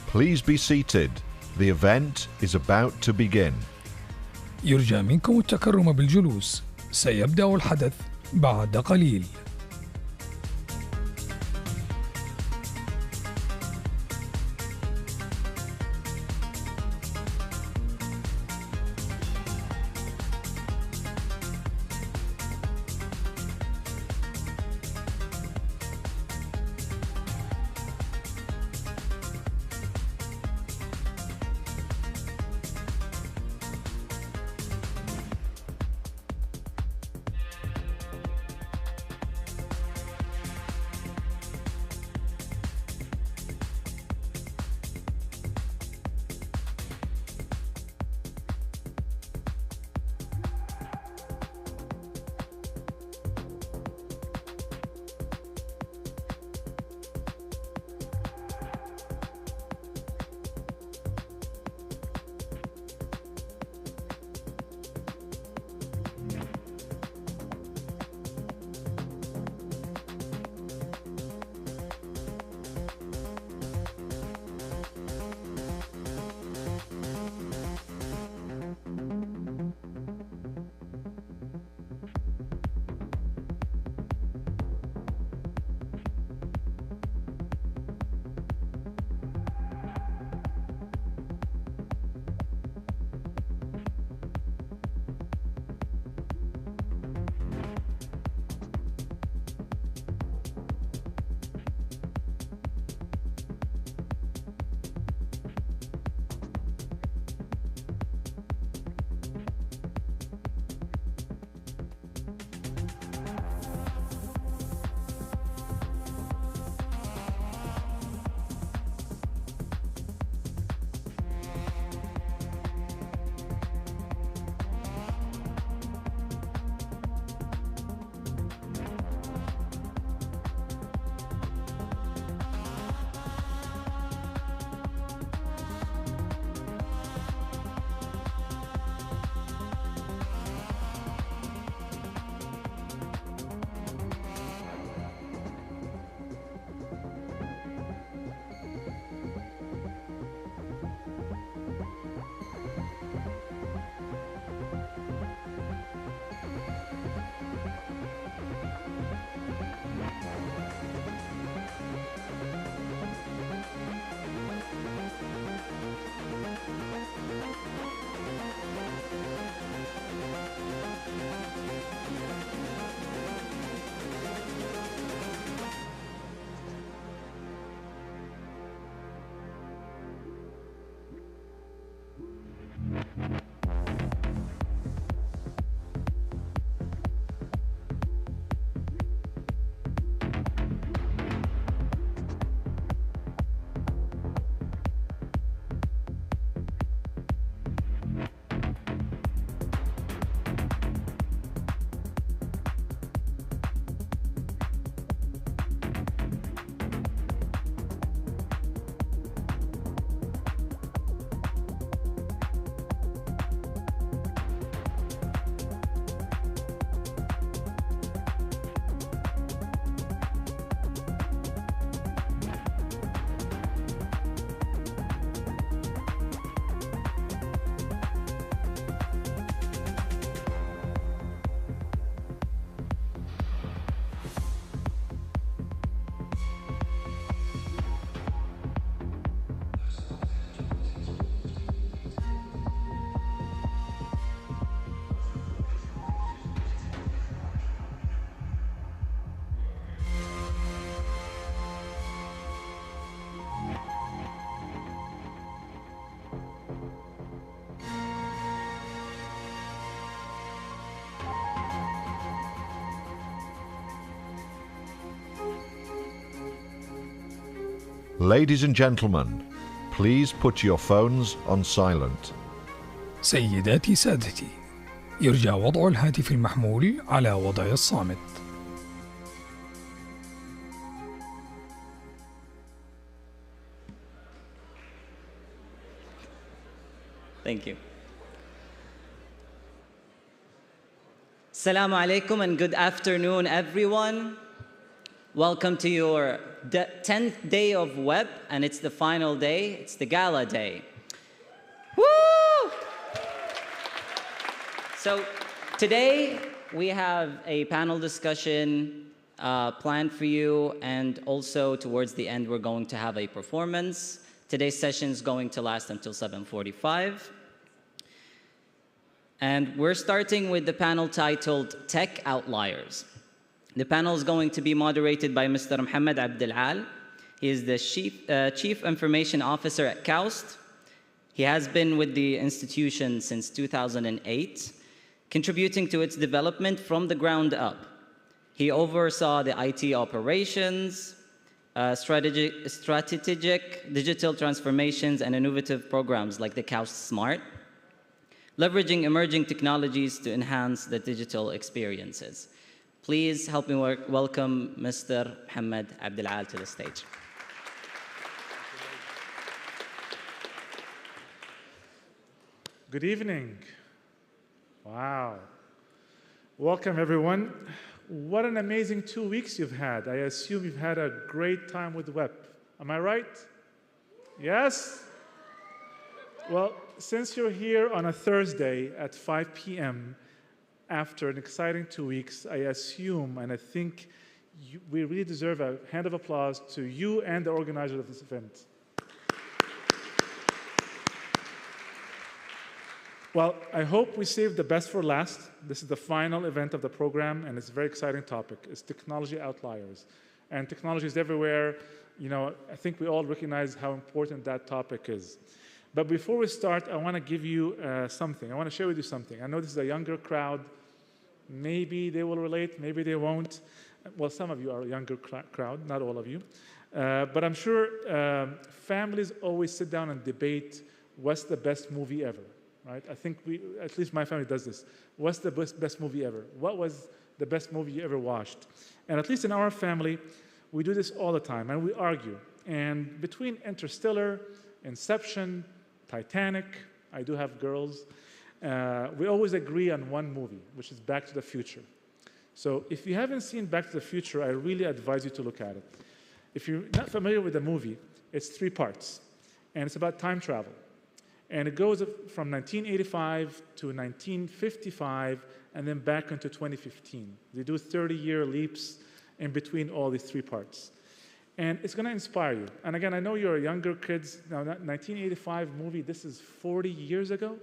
Please be seated. The event is about to begin. يرجى منكم التكرم بالجلوس. سيبدأ الحدث بعد قليل. Ladies and gentlemen, please put your phones on silent. سيداتي سادتي، يرجى وضع الهاتف المحمول على وضع الصامت. Thank you. Assalamu alaikum and good afternoon, everyone. Welcome to your 10th day of WEP, and it's the final day. It's the gala day. Woo! So today we have a panel discussion planned for you, and also towards the end we're going to have a performance. Today's session is going to last until 7:45. And we're starting with the panel titled Tech Outliers. The panel is going to be moderated by Mr. Mohammed Abdulal. He is the Chief Information Officer at KAUST. He has been with the institution since 2008, contributing to its development from the ground up. He oversaw the IT operations, strategic digital transformations, and innovative programs like the KAUST Smart, leveraging emerging technologies to enhance the digital experiences. Please help me welcome Mr. Mohammed Abdulal to the stage. Good evening. Wow. Welcome, everyone. What an amazing 2 weeks you've had. I assume you've had a great time with WEP. Am I right? Yes? Well, since you're here on a Thursday at 5 p.m., after an exciting 2 weeks, I assume and I think we really deserve a hand of applause to you and the organizers of this event. Well, I hope we saved the best for last. This is the final event of the program, and it's a very exciting topic. It's technology outliers. And technology is everywhere. You know, I think we all recognize how important that topic is. But before we start, I want to give you something. I want to share with you something. I know this is a younger crowd. Maybe they will relate, maybe they won't. Well, some of you are a younger crowd, not all of you. But I'm sure families always sit down and debate what's the best movie ever, right? I think at least my family does this. What's the best movie ever? What was the best movie you ever watched? And at least in our family, we do this all the time, and we argue. And between Interstellar, Inception, Titanic, I do have girls, we always agree on one movie, which is Back to the Future. So if you haven't seen Back to the Future, I really advise you to look at it. If you're not familiar with the movie, it's 3 parts, and it's about time travel. And it goes from 1985 to 1955, and then back into 2015. They do 30-year leaps in between all these 3 parts. And it's going to inspire you. And again, I know you're younger kids. Now, that 1985 movie, this is 40 years ago.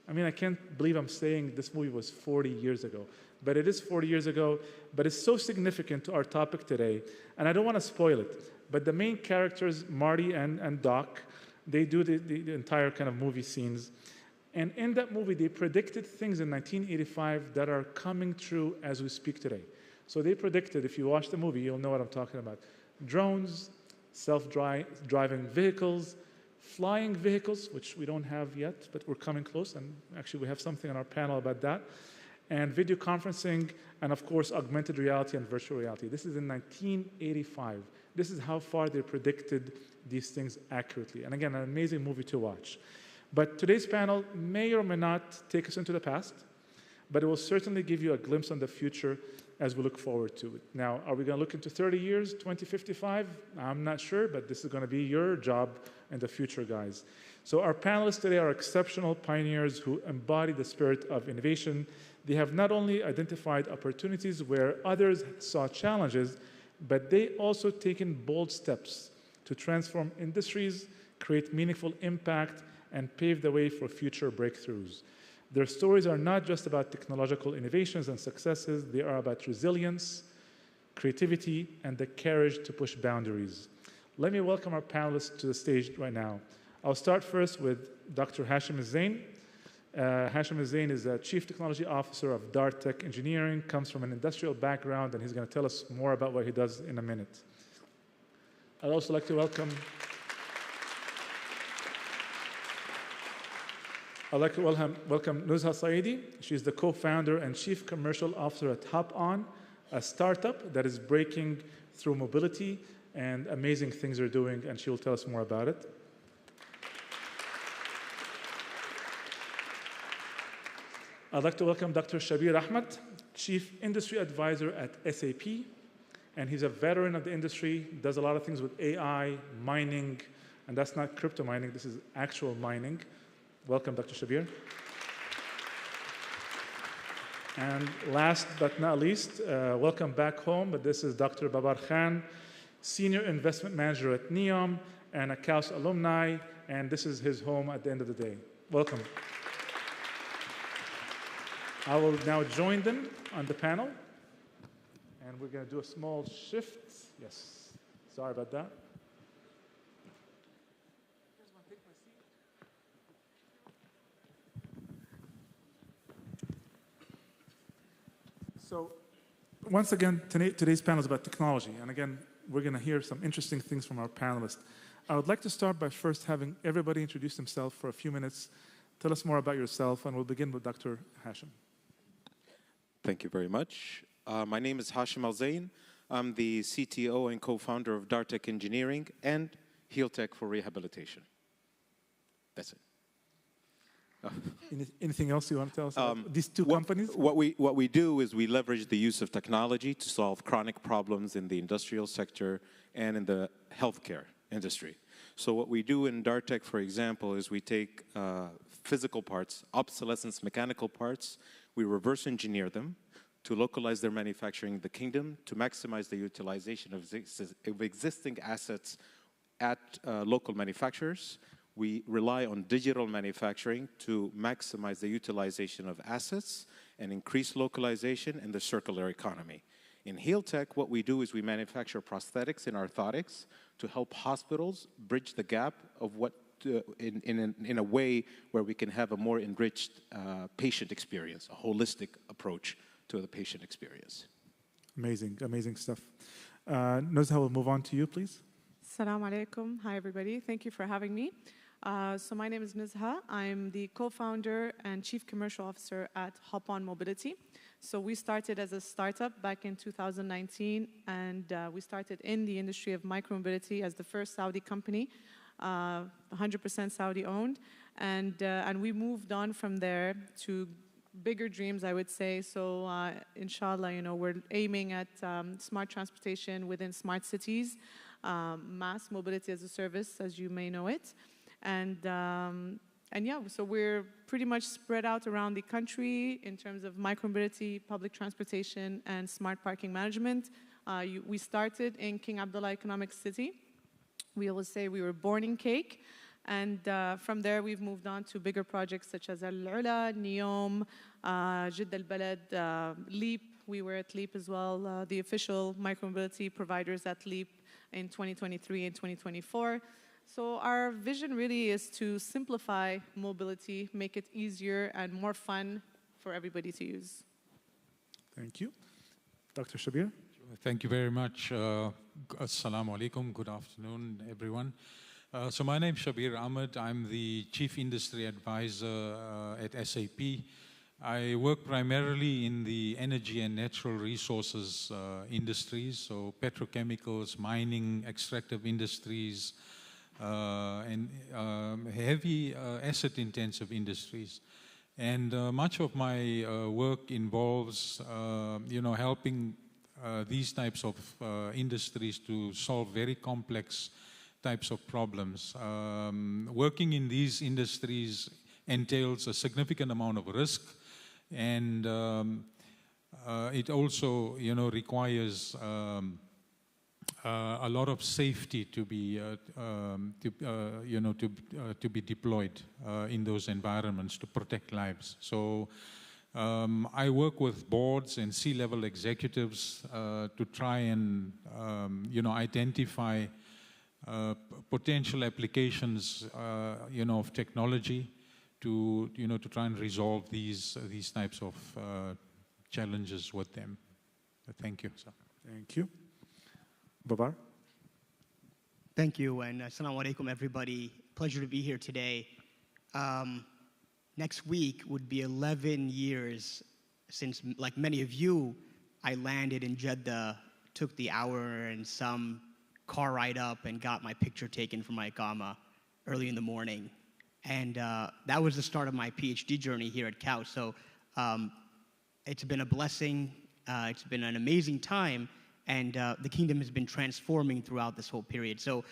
I mean, I can't believe I'm saying this movie was 40 years ago. But it is 40 years ago. But it's so significant to our topic today. And I don't want to spoil it. But the main characters, Marty and Doc, they do the entire kind of movie scenes. And in that movie, they predicted things in 1985 that are coming true as we speak today. So they predicted, if you watch the movie, you'll know what I'm talking about. Drones, self-driving vehicles, flying vehicles, which we don't have yet, but we're coming close, and actually we have something on our panel about that, and video conferencing, and of course, augmented reality and virtual reality. This is in 1985. This is how far they predicted these things accurately. And again, an amazing movie to watch. But today's panel may or may not take us into the past, but it will certainly give you a glimpse on the future as we look forward to it. Now, are we going to look into 30 years, 2055? I'm not sure, but this is going to be your job in the future, guys. So our panelists today are exceptional pioneers who embody the spirit of innovation. They have not only identified opportunities where others saw challenges, but they also taken bold steps to transform industries, create meaningful impact, and pave the way for future breakthroughs. Their stories are not just about technological innovations and successes, they are about resilience, creativity, and the courage to push boundaries. Let me welcome our panelists to the stage right now. I'll start first with Dr. Hashim Zain. Hashim Zain is a Chief Technology Officer of DarTec Engineering, comes from an industrial background, and he's going to tell us more about what he does in a minute. I'd also like to welcome Nuzha Saidi. She's the co-founder and Chief Commercial Officer at Hop On, a startup that is breaking through mobility, and amazing things they're doing, and she will tell us more about it. I'd like to welcome Dr. Shabir Ahmed, Chief Industry Advisor at SAP, And he's a veteran of the industry, does a lot of things with AI, mining, and that's not crypto mining, this is actual mining. Welcome, Dr. Shabir. And last but not least, welcome back home, but this is Dr. Babar Khan, Senior Investment Manager at NEOM and a KAUST alumni, and this is his home at the end of the day. Welcome. I will now join them on the panel, and we're going to do a small shift. Yes, sorry about that. So once again, today's panel is about technology. And again, we're going to hear some interesting things from our panelists. I would like to start by first having everybody introduce themselves for a few minutes. Tell us more about yourself, and we'll begin with Dr. Hashim. Thank you very much. My name is Hashim Zain. I'm the CTO and co-founder of DarTec Engineering and HealTech for Rehabilitation. That's it. Anything else you want to tell us about these two companies? What we do is we leverage the use of technology to solve chronic problems in the industrial sector and in the healthcare industry. So what we do in DarTec, for example, is we take physical parts, obsolescence mechanical parts, we reverse engineer them to localize their manufacturing in the kingdom, to maximize the utilization of existing assets at local manufacturers. We rely on digital manufacturing to maximize the utilization of assets and increase localization and the circular economy. In HealTech, what we do is we manufacture prosthetics and orthotics to help hospitals bridge the gap of what in a way where we can have a more enriched patient experience, a holistic approach to the patient experience. Amazing, amazing stuff. Nuzha, we'll move on to you, please. Assalamu alaikum. Hi, everybody. Thank you for having me. So my name is Nuzha. I'm the co-founder and chief commercial officer at Hop On Mobility. So we started as a startup back in 2019, and we started in the industry of micromobility as the first Saudi company, 100% Saudi owned. And we moved on from there to bigger dreams, I would say. So inshallah, we're aiming at smart transportation within smart cities, mass mobility as a service, as you may know it. And yeah, so we're pretty much spread out around the country in terms of micromobility, public transportation, and smart parking management. We started in King Abdullah Economic City. We always say we were born in cake. And from there, we've moved on to bigger projects such as Al-Ula, NEOM, Jidda Al-Balad, LEAP. We were at LEAP as well, the official micromobility providers at LEAP in 2023 and 2024. So our vision really is to simplify mobility, make it easier and more fun for everybody to use. Thank you. Dr. Shabir? Thank you very much. Assalamu alaikum. Good afternoon, everyone. So my name is Shabir Ahmed. I'm the Chief Industry Advisor at SAP. I work primarily in the energy and natural resources industries, so petrochemicals, mining, extractive industries, and heavy asset-intensive industries. And much of my work involves, helping these types of industries to solve very complex types of problems. Working in these industries entails a significant amount of risk, and it also, requires a lot of safety to be, to be deployed in those environments to protect lives. So I work with boards and C-level executives to try and, identify potential applications, of technology to, to try and resolve these types of challenges with them. Thank you, sir. Thank you. Babar? Thank you, and assalamu alaikum, everybody. Pleasure to be here today. Next week would be 11 years since, like many of you, I landed in Jeddah, took the hour and some car ride up and got my picture taken from my Iqama early in the morning. And that was the start of my PhD journey here at KAUST. So it's been a blessing. It's been an amazing time. and the kingdom has been transforming throughout this whole period. So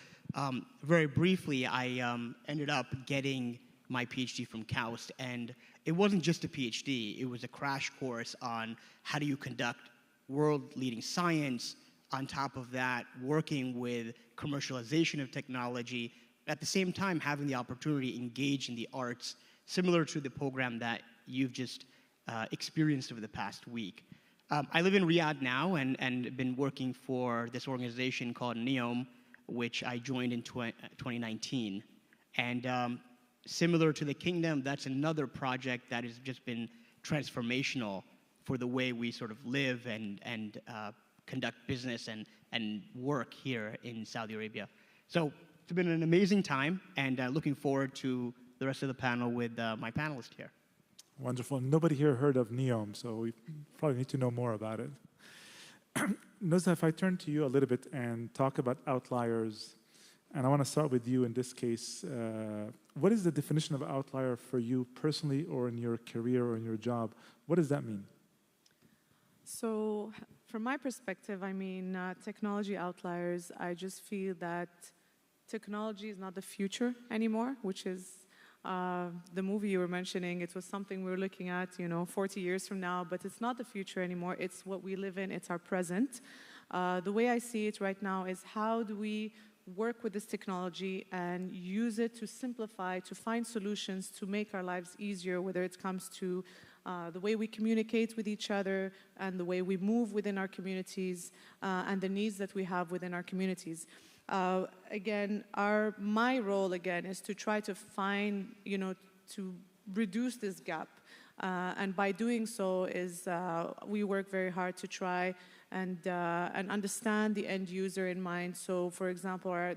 very briefly, I ended up getting my PhD from KAUST, and it wasn't just a PhD, it was a crash course on how do you conduct world-leading science, on top of that, working with commercialization of technology, at the same time having the opportunity to engage in the arts, similar to the program that you've just experienced over the past week. I live in Riyadh now and been working for this organization called NEOM, which I joined in 2019. And similar to the kingdom, that's another project that has just been transformational for the way we sort of live and conduct business and work here in Saudi Arabia. So it's been an amazing time, and looking forward to the rest of the panel with my panelists here. Wonderful. Nobody here heard of NEOM, so we probably need to know more about it. Nuzha, if I turn to you a little bit and talk about outliers, and I want to start with you in this case. What is the definition of outlier for you personally or in your career or in your job? What does that mean? So from my perspective, I mean, technology outliers, I just feel that technology is not the future anymore, which is the movie you were mentioning. It was something we were looking at, 40 years from now, but it's not the future anymore. It's what we live in. It's our present. The way I see it right now is how do we work with this technology and use it to simplify, to find solutions to make our lives easier, whether it comes to the way we communicate with each other and the way we move within our communities and the needs that we have within our communities. Again, my role again is to try to find, to reduce this gap. And by doing so is we work very hard to try and understand the end user in mind. So, for example, our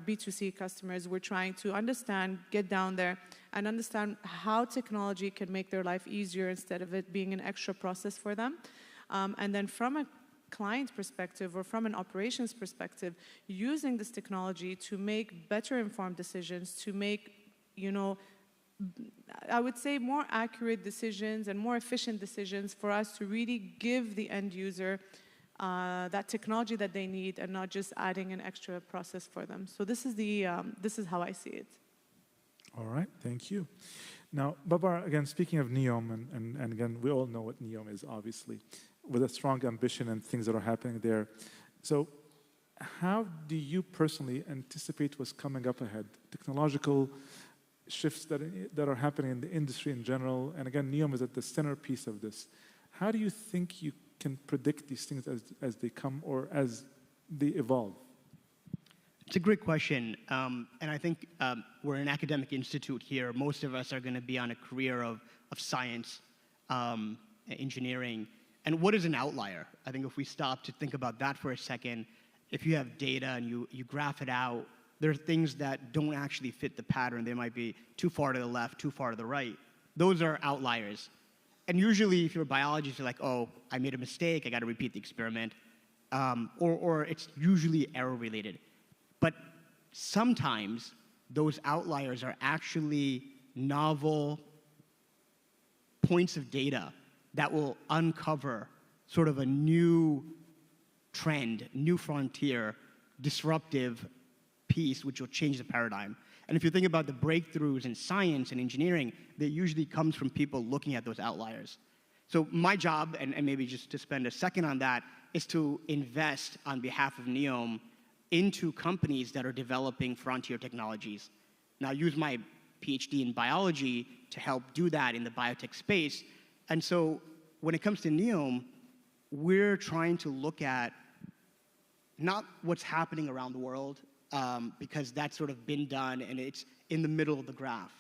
B2C customers, we're trying to understand, get down there, and understand how technology can make their life easier instead of it being an extra process for them. And then from a client perspective or from an operations perspective, using this technology to make better informed decisions, to make, I would say more accurate decisions and more efficient decisions for us to really give the end user that technology that they need and not just adding an extra process for them. So this is how I see it. All right, thank you. Now, Babar, again, speaking of NEOM, and again, we all know what NEOM is, obviously, with a strong ambition and things that are happening there. So how do you personally anticipate what's coming up ahead? Technological shifts that are happening in the industry in general, and again, NEOM is at the centerpiece of this. How do you think you can predict these things as they come or as they evolve? It's a great question, and I think we're an academic institute here. Most of us are going to be on a career of science, engineering, and what is an outlier? I think if we stop to think about that for a second, if you have data and you graph it out, there are things that don't actually fit the pattern. They might be too far to the left, too far to the right. Those are outliers. And usually, if you're a biologist, you're like, oh, I made a mistake, I got to repeat the experiment. Or it's usually error-related. But sometimes those outliers are actually novel points of data that will uncover sort of a new trend, new frontier, disruptive piece, which will change the paradigm. And if you think about the breakthroughs in science and engineering, that usually comes from people looking at those outliers. So my job, and maybe just to spend a second on that, is to invest on behalf of NEOM into companies that are developing frontier technologies. Now, I use my PhD in biology to help do that in the biotech space. And so when it comes to NEOM, we're trying to look at not what's happening around the world, because that's sort of been done and it's in the middle of the graph.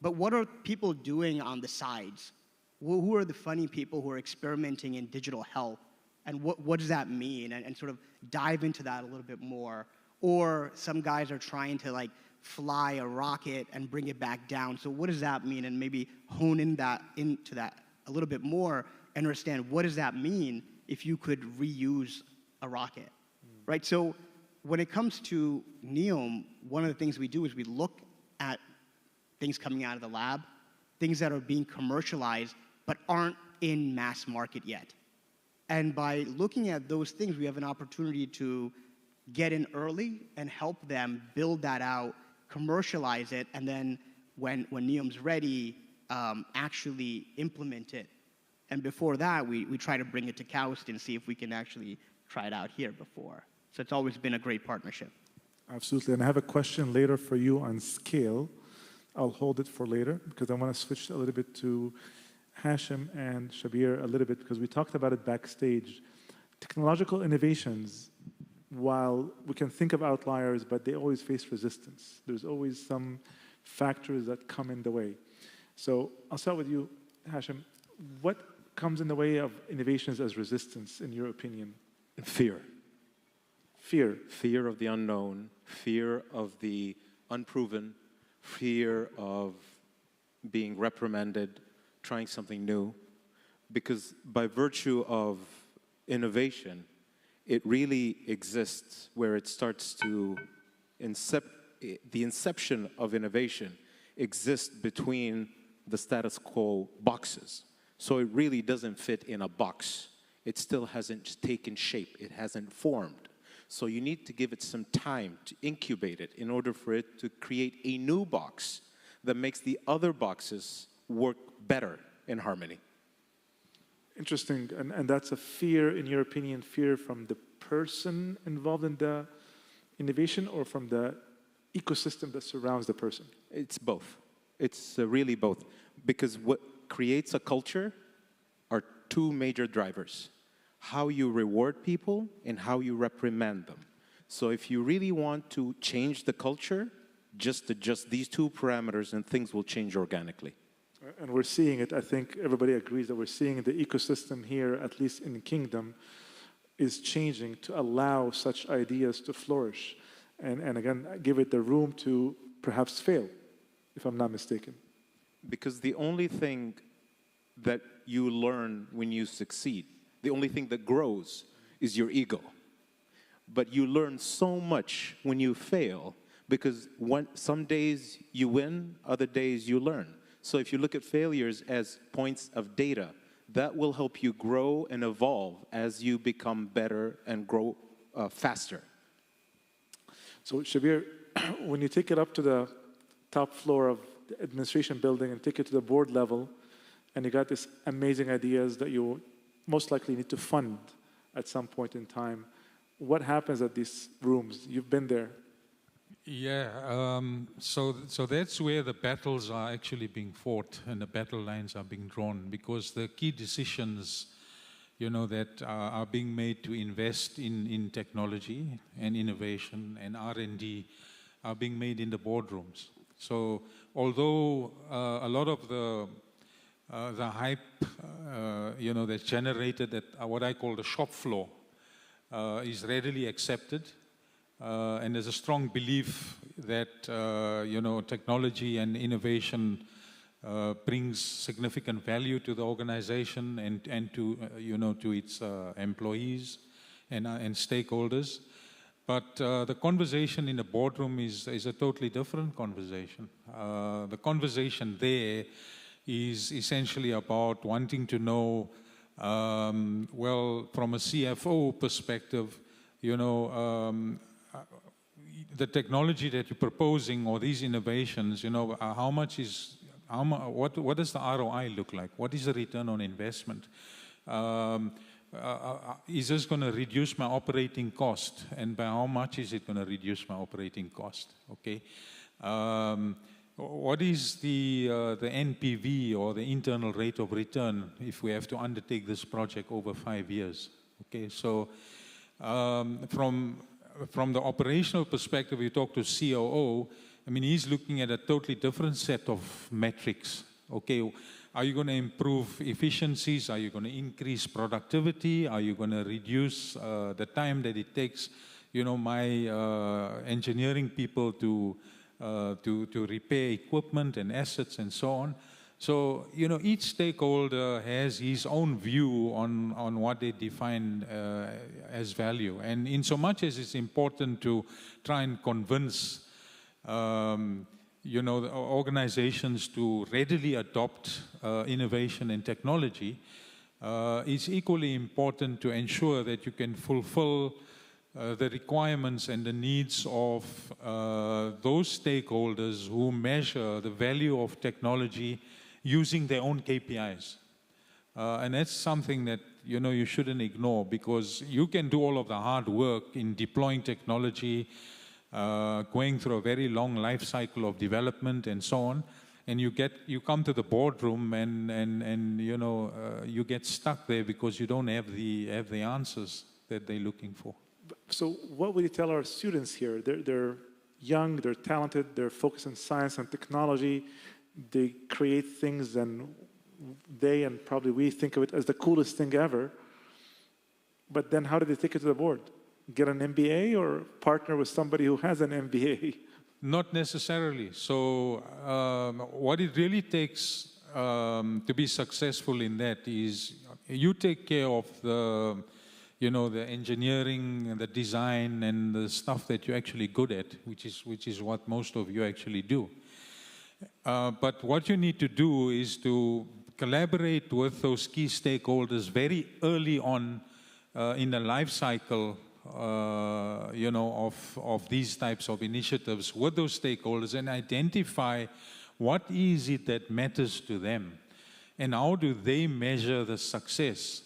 But what are people doing on the sides? Who are the funny people who are experimenting in digital health? And what does that mean? And sort of dive into that a little bit more. Or some guys are trying to fly a rocket and bring it back down. So what does that mean? And maybe hone into that a little bit more and understand what does that mean if you could reuse a rocket, right? So when it comes to NEOM, one of the things we do is we look at things coming out of the lab, things that are being commercialized but aren't in mass market yet. And by looking at those things, we have an opportunity to get in early and help them build that out, commercialize it, and then when NEOM's ready, actually implement it. And before that, we try to bring it to KAUST and see if we can actually try it out here before. So it's always been a great partnership. Absolutely. And I have a question later for you on scale. I'll hold it for later because I want to switch a little bit to Hashim and Shabir a little bit because we talked about it backstage. Technological innovations, while we can think of outliers, but they always face resistance. There's always some factors that come in the way. So I'll start with you, Hashim. What comes in the way of innovations as resistance, in your opinion? Fear. Fear. Fear of the unknown, fear of the unproven, fear of being reprimanded, trying something new. Because by virtue of innovation, it really exists where it starts to, the inception of innovation exists between the status quo boxes. So it really doesn't fit in a box. It still hasn't taken shape. It hasn't formed. So you need to give it some time to incubate it in order for it to create a new box that makes the other boxes work better in harmony. Interesting. And that's a fear, in your opinion, fear from the person involved in the innovation or from the ecosystem that surrounds the person? It's both. It's really both. Because what creates a culture are two major drivers: how you reward people and how you reprimand them. So if you really want to change the culture, just adjust these two parameters and things will change organically. And we're seeing it. I think everybody agrees that we're seeing the ecosystem here, at least in the kingdom, is changing to allow such ideas to flourish. And again, give it the room to perhaps fail, if I'm not mistaken. Because the only thing that you learn when you succeed, the only thing that grows is your ego. But you learn so much when you fail because some days you win, other days you learn. So if you look at failures as points of data, that will help you grow and evolve as you become better and grow faster. So Shabir, when you take it up to the top floor of the administration building and take it to the board level, and you got these amazing ideas that you most likely need to fund at some point in time, what happens at these rooms? You've been there. Yeah, so that's where the battles are actually being fought and the battle lines are being drawn, because the key decisions, you know, that are being made to invest in technology and innovation and R&D are being made in the boardrooms. So although a lot of the hype, you know, that's generated at what I call the shop floor is readily accepted. And there's a strong belief that, you know, technology and innovation brings significant value to the organization and to, you know, to its employees and stakeholders. But the conversation in the boardroom is a totally different conversation. The conversation there is essentially about wanting to know, well, from a CFO perspective, you know, the technology that you're proposing or these innovations, you know, what does the ROI look like? What is the return on investment? Is this going to reduce my operating cost? And by how much is it going to reduce my operating cost? Okay. What is the NPV or the internal rate of return if we have to undertake this project over 5 years? Okay, so from the operational perspective, you talk to COO, I mean, he's looking at a totally different set of metrics. Okay, are you going to improve efficiencies? Are you going to increase productivity? Are you going to reduce the time that it takes, you know, my engineering people to repair equipment and assets and so on? So, you know, each stakeholder has his own view on what they define as value. And in so much as it's important to try and convince, you know, the organizations to readily adopt innovation and technology, it's equally important to ensure that you can fulfill the requirements and the needs of those stakeholders who measure the value of technology using their own KPIs. And that's something that you shouldn't ignore, because you can do all of the hard work in deploying technology, going through a very long life cycle of development and so on, and you come to the boardroom and you get stuck there because you don't have the answers that they're looking for. So what would you tell our students here? They're young, they're talented, they're focused on science and technology, they create things, and they and probably we think of it as the coolest thing ever. But then how do they take it to the board? Get an MBA or partner with somebody who has an MBA? Not necessarily. So what it really takes to be successful in that is you take care of the engineering and the design and the stuff that you're actually good at, which is what most of you actually do. But what you need to do is to collaborate with those key stakeholders very early on in the life cycle, of these types of initiatives with those stakeholders, and identify what is it that matters to them, and how do they measure the success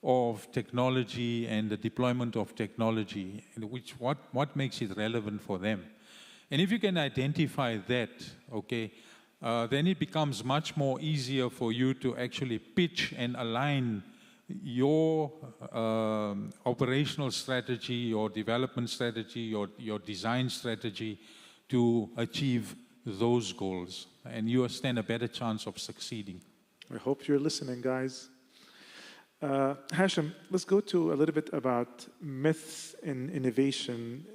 of technology and the deployment of technology, and what makes it relevant for them. And if you can identify that, okay, then it becomes much more easier for you to actually pitch and align your operational strategy, your development strategy, your design strategy to achieve those goals. And you stand a better chance of succeeding. I hope you're listening, guys. Hashim, let's go to a little bit about myths in innovation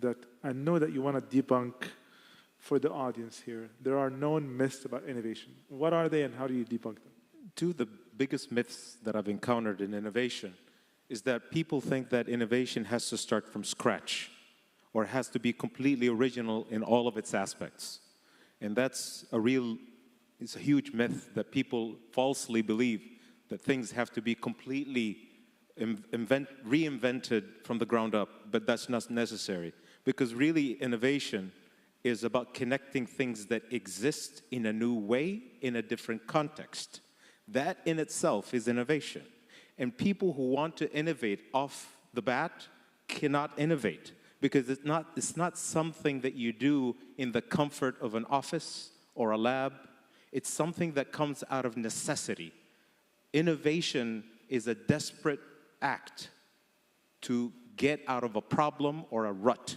that I know that you want to debunk for the audience here. There are known myths about innovation. What are they and how do you debunk them? Two of the biggest myths that I've encountered in innovation is that people think that innovation has to start from scratch or has to be completely original in all of its aspects. And it's a huge myth that people falsely believe that things have to be completely reinvented from the ground up, but that's not necessary. Because really, innovation is about connecting things that exist in a new way, in a different context. That in itself is innovation. And people who want to innovate off the bat cannot innovate, because it's not something that you do in the comfort of an office or a lab. It's something that comes out of necessity. Innovation is a desperate act to get out of a problem or a rut.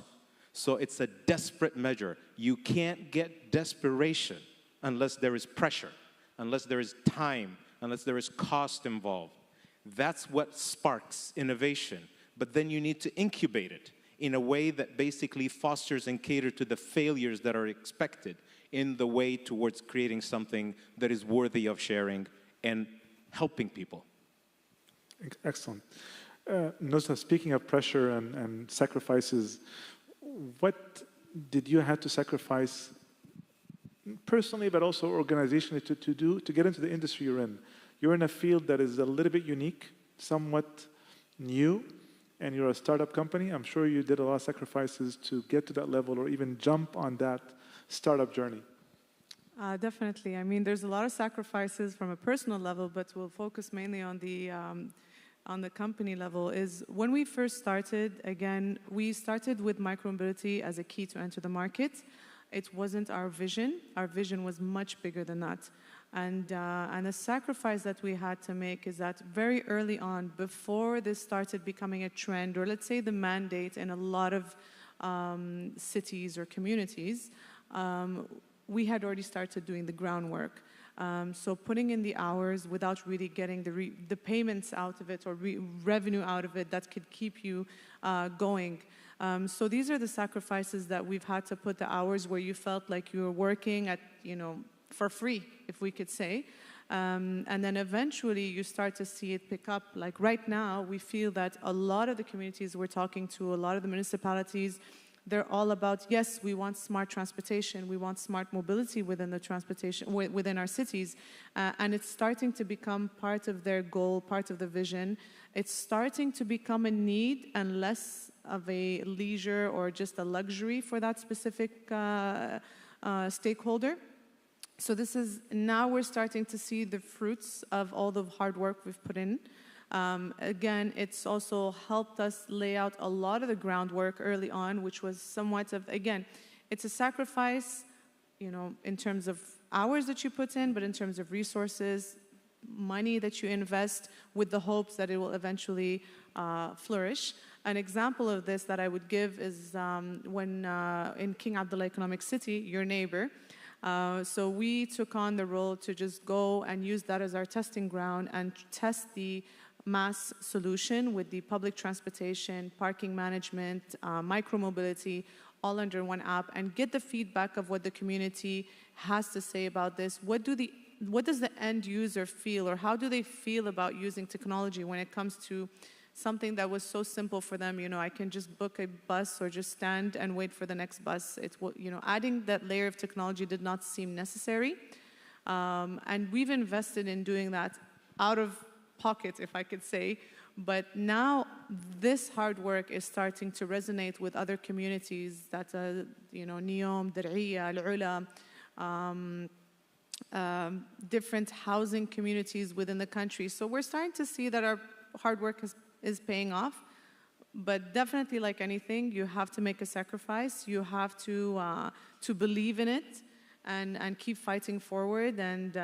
So it's a desperate measure. You can't get desperation unless there is pressure, unless there is time, unless there is cost involved. That's what sparks innovation. But then you need to incubate it in a way that basically fosters and caters to the failures that are expected in the way towards creating something that is worthy of sharing and helping people. Excellent. Nuzha, speaking of pressure and sacrifices, what did you have to sacrifice personally, but also organizationally to get into the industry you're in? You're in a field that is a little bit unique, somewhat new, and you're a startup company. I'm sure you did a lot of sacrifices to get to that level or even jump on that startup journey. Definitely. I mean, there's a lot of sacrifices from a personal level, but we'll focus mainly on the company level. Is when we first started, again, we started with micromobility as a key to enter the market. It wasn't our vision. Our vision was much bigger than that. And the sacrifice that we had to make is that very early on, before this started becoming a trend, or let's say the mandate in a lot of cities or communities, we had already started doing the groundwork. So putting in the hours without really getting the payments out of it or revenue out of it that could keep you going. So these are the sacrifices that we've had to put, the hours where you felt like you were working at, for free, if we could say. And then eventually you start to see it pick up. Like right now, we feel that a lot of the communities we're talking to, a lot of the municipalities, They're all about, yes, we want smart transportation, we want smart mobility within the transportation, within our cities, and it's starting to become part of their goal, part of the vision. It's starting to become a need and less of a leisure or just a luxury for that specific stakeholder. So this is, now we're starting to see the fruits of all the hard work we've put in. Again, it's also helped us lay out a lot of the groundwork early on, which was somewhat of, again, it's a sacrifice, in terms of hours that you put in, but in terms of resources, money that you invest with the hopes that it will eventually flourish. An example of this that I would give is when in King Abdullah Economic City, your neighbor, so we took on the role to just go and use that as our testing ground and test the mass solution with the public transportation, parking management, micromobility, all under one app, and get the feedback of what the community has to say about this. What does the end user feel, or how do they feel about using technology when it comes to something that was so simple for them? I can just book a bus or just stand and wait for the next bus. Adding that layer of technology did not seem necessary. And we've invested in doing that out of pocket, if I could say. But now this hard work is starting to resonate with other communities that, NEOM, Dar'iyya, Al-Ula, different housing communities within the country. So we're starting to see that our hard work is paying off. But definitely, like anything, you have to make a sacrifice. You have to believe in it and keep fighting forward. And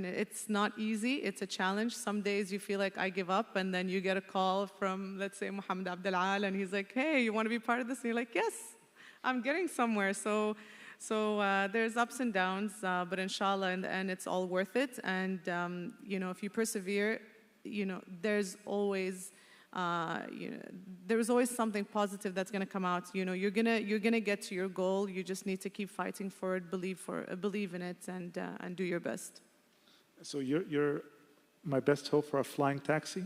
it's not easy. It's a challenge. Some days you feel like I give up, and then you get a call from, let's say, Mohammed Abdulal, and he's like, hey, you want to be part of this? And you're like, yes, I'm getting somewhere. So there's ups and downs, but inshallah, in the end, it's all worth it. And, if you persevere, there's always... there's always something positive that's going to come out. You're gonna get to your goal. You just need to keep fighting for it, believe in it, and do your best. So you're my best hope for a flying taxi?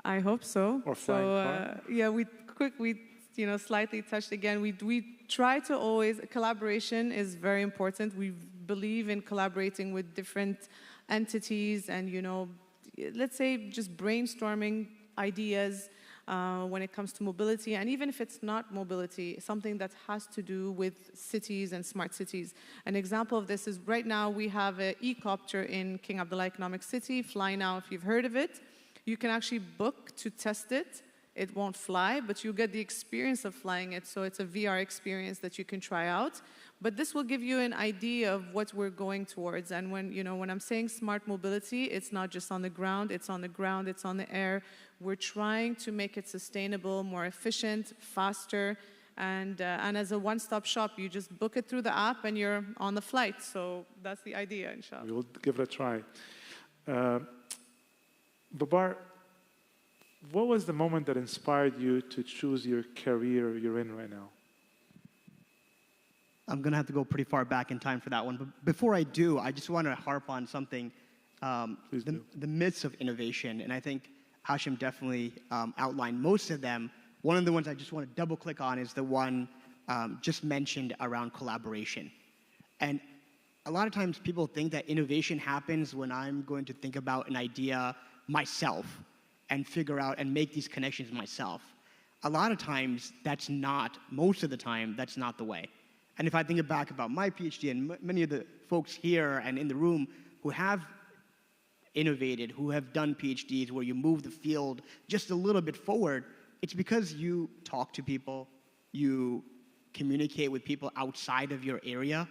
I hope so. Or flying car? Yeah, we slightly touched again. We try to always, collaboration is very important. We believe in collaborating with different entities and, let's say just brainstorming ideas when it comes to mobility, and even if it's not mobility, something that has to do with cities and smart cities. An example of this is right now we have an e-copter in King Abdullah Economic City, Fly Now, if you've heard of it. You can actually book to test it. It won't fly, but you get the experience of flying it, so it's a VR experience that you can try out. But this will give you an idea of what we're going towards. And when I'm saying smart mobility, it's not just on the ground, it's on the air. We're trying to make it sustainable, more efficient, faster, and as a one-stop shop, you just book it through the app and you're on the flight. So that's the idea, inshallah. We'll give it a try. Babar, what was the moment that inspired you to choose your career you're in right now? I'm going to have to go pretty far back in time for that one. But before I do, I just want to harp on something, the myths of innovation. And I think Hashim definitely outlined most of them. One of the ones I just want to double click on is the one just mentioned around collaboration. And a lot of times people think that innovation happens when I'm going to think about an idea myself and figure out and make these connections myself. A lot of times most of the time, that's not the way. And if I think back about my PhD and many of the folks here and in the room who have innovated, who have done PhDs where you move the field just a little bit forward, it's because you talk to people, you communicate with people outside of your area,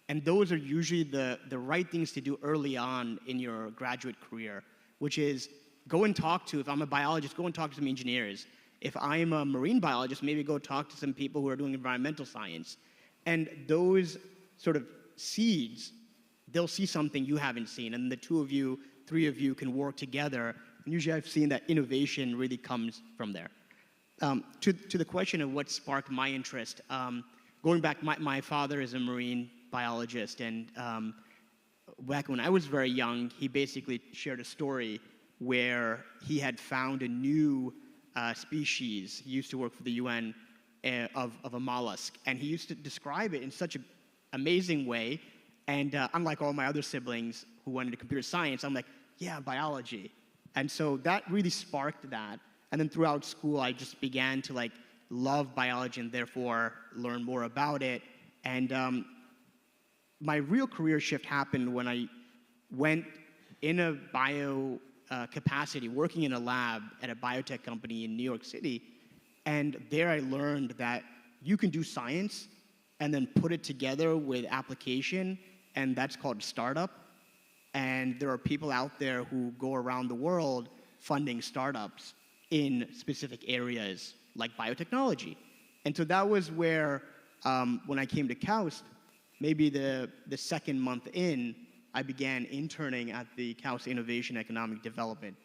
and those are usually the right things to do early on in your graduate career, which is go and talk to, if I'm a biologist, go and talk to some engineers. If I'm a marine biologist, maybe go talk to some people who are doing environmental science. And those sort of seeds, they'll see something you haven't seen, and the 2 of you, 3 of you can work together. And usually I've seen that innovation really comes from there. To the question of what sparked my interest, going back, my father is a marine biologist, and back when I was very young, he basically shared a story where he had found a new species. He used to work for the UN, of a mollusk. And he used to describe it in such an amazing way. And unlike all my other siblings who went into computer science, I'm like, yeah, biology. And so that really sparked that. And then throughout school, I just began to like love biology and therefore learn more about it. And my real career shift happened when I went in a bio capacity, working in a lab at a biotech company in New York City. And there I learned that you can do science and then put it together with application, and that's called startup. And there are people out there who go around the world funding startups in specific areas like biotechnology. And so that was where, when I came to KAUST, maybe the second month in, I began interning at the KAUST Innovation Economic Development.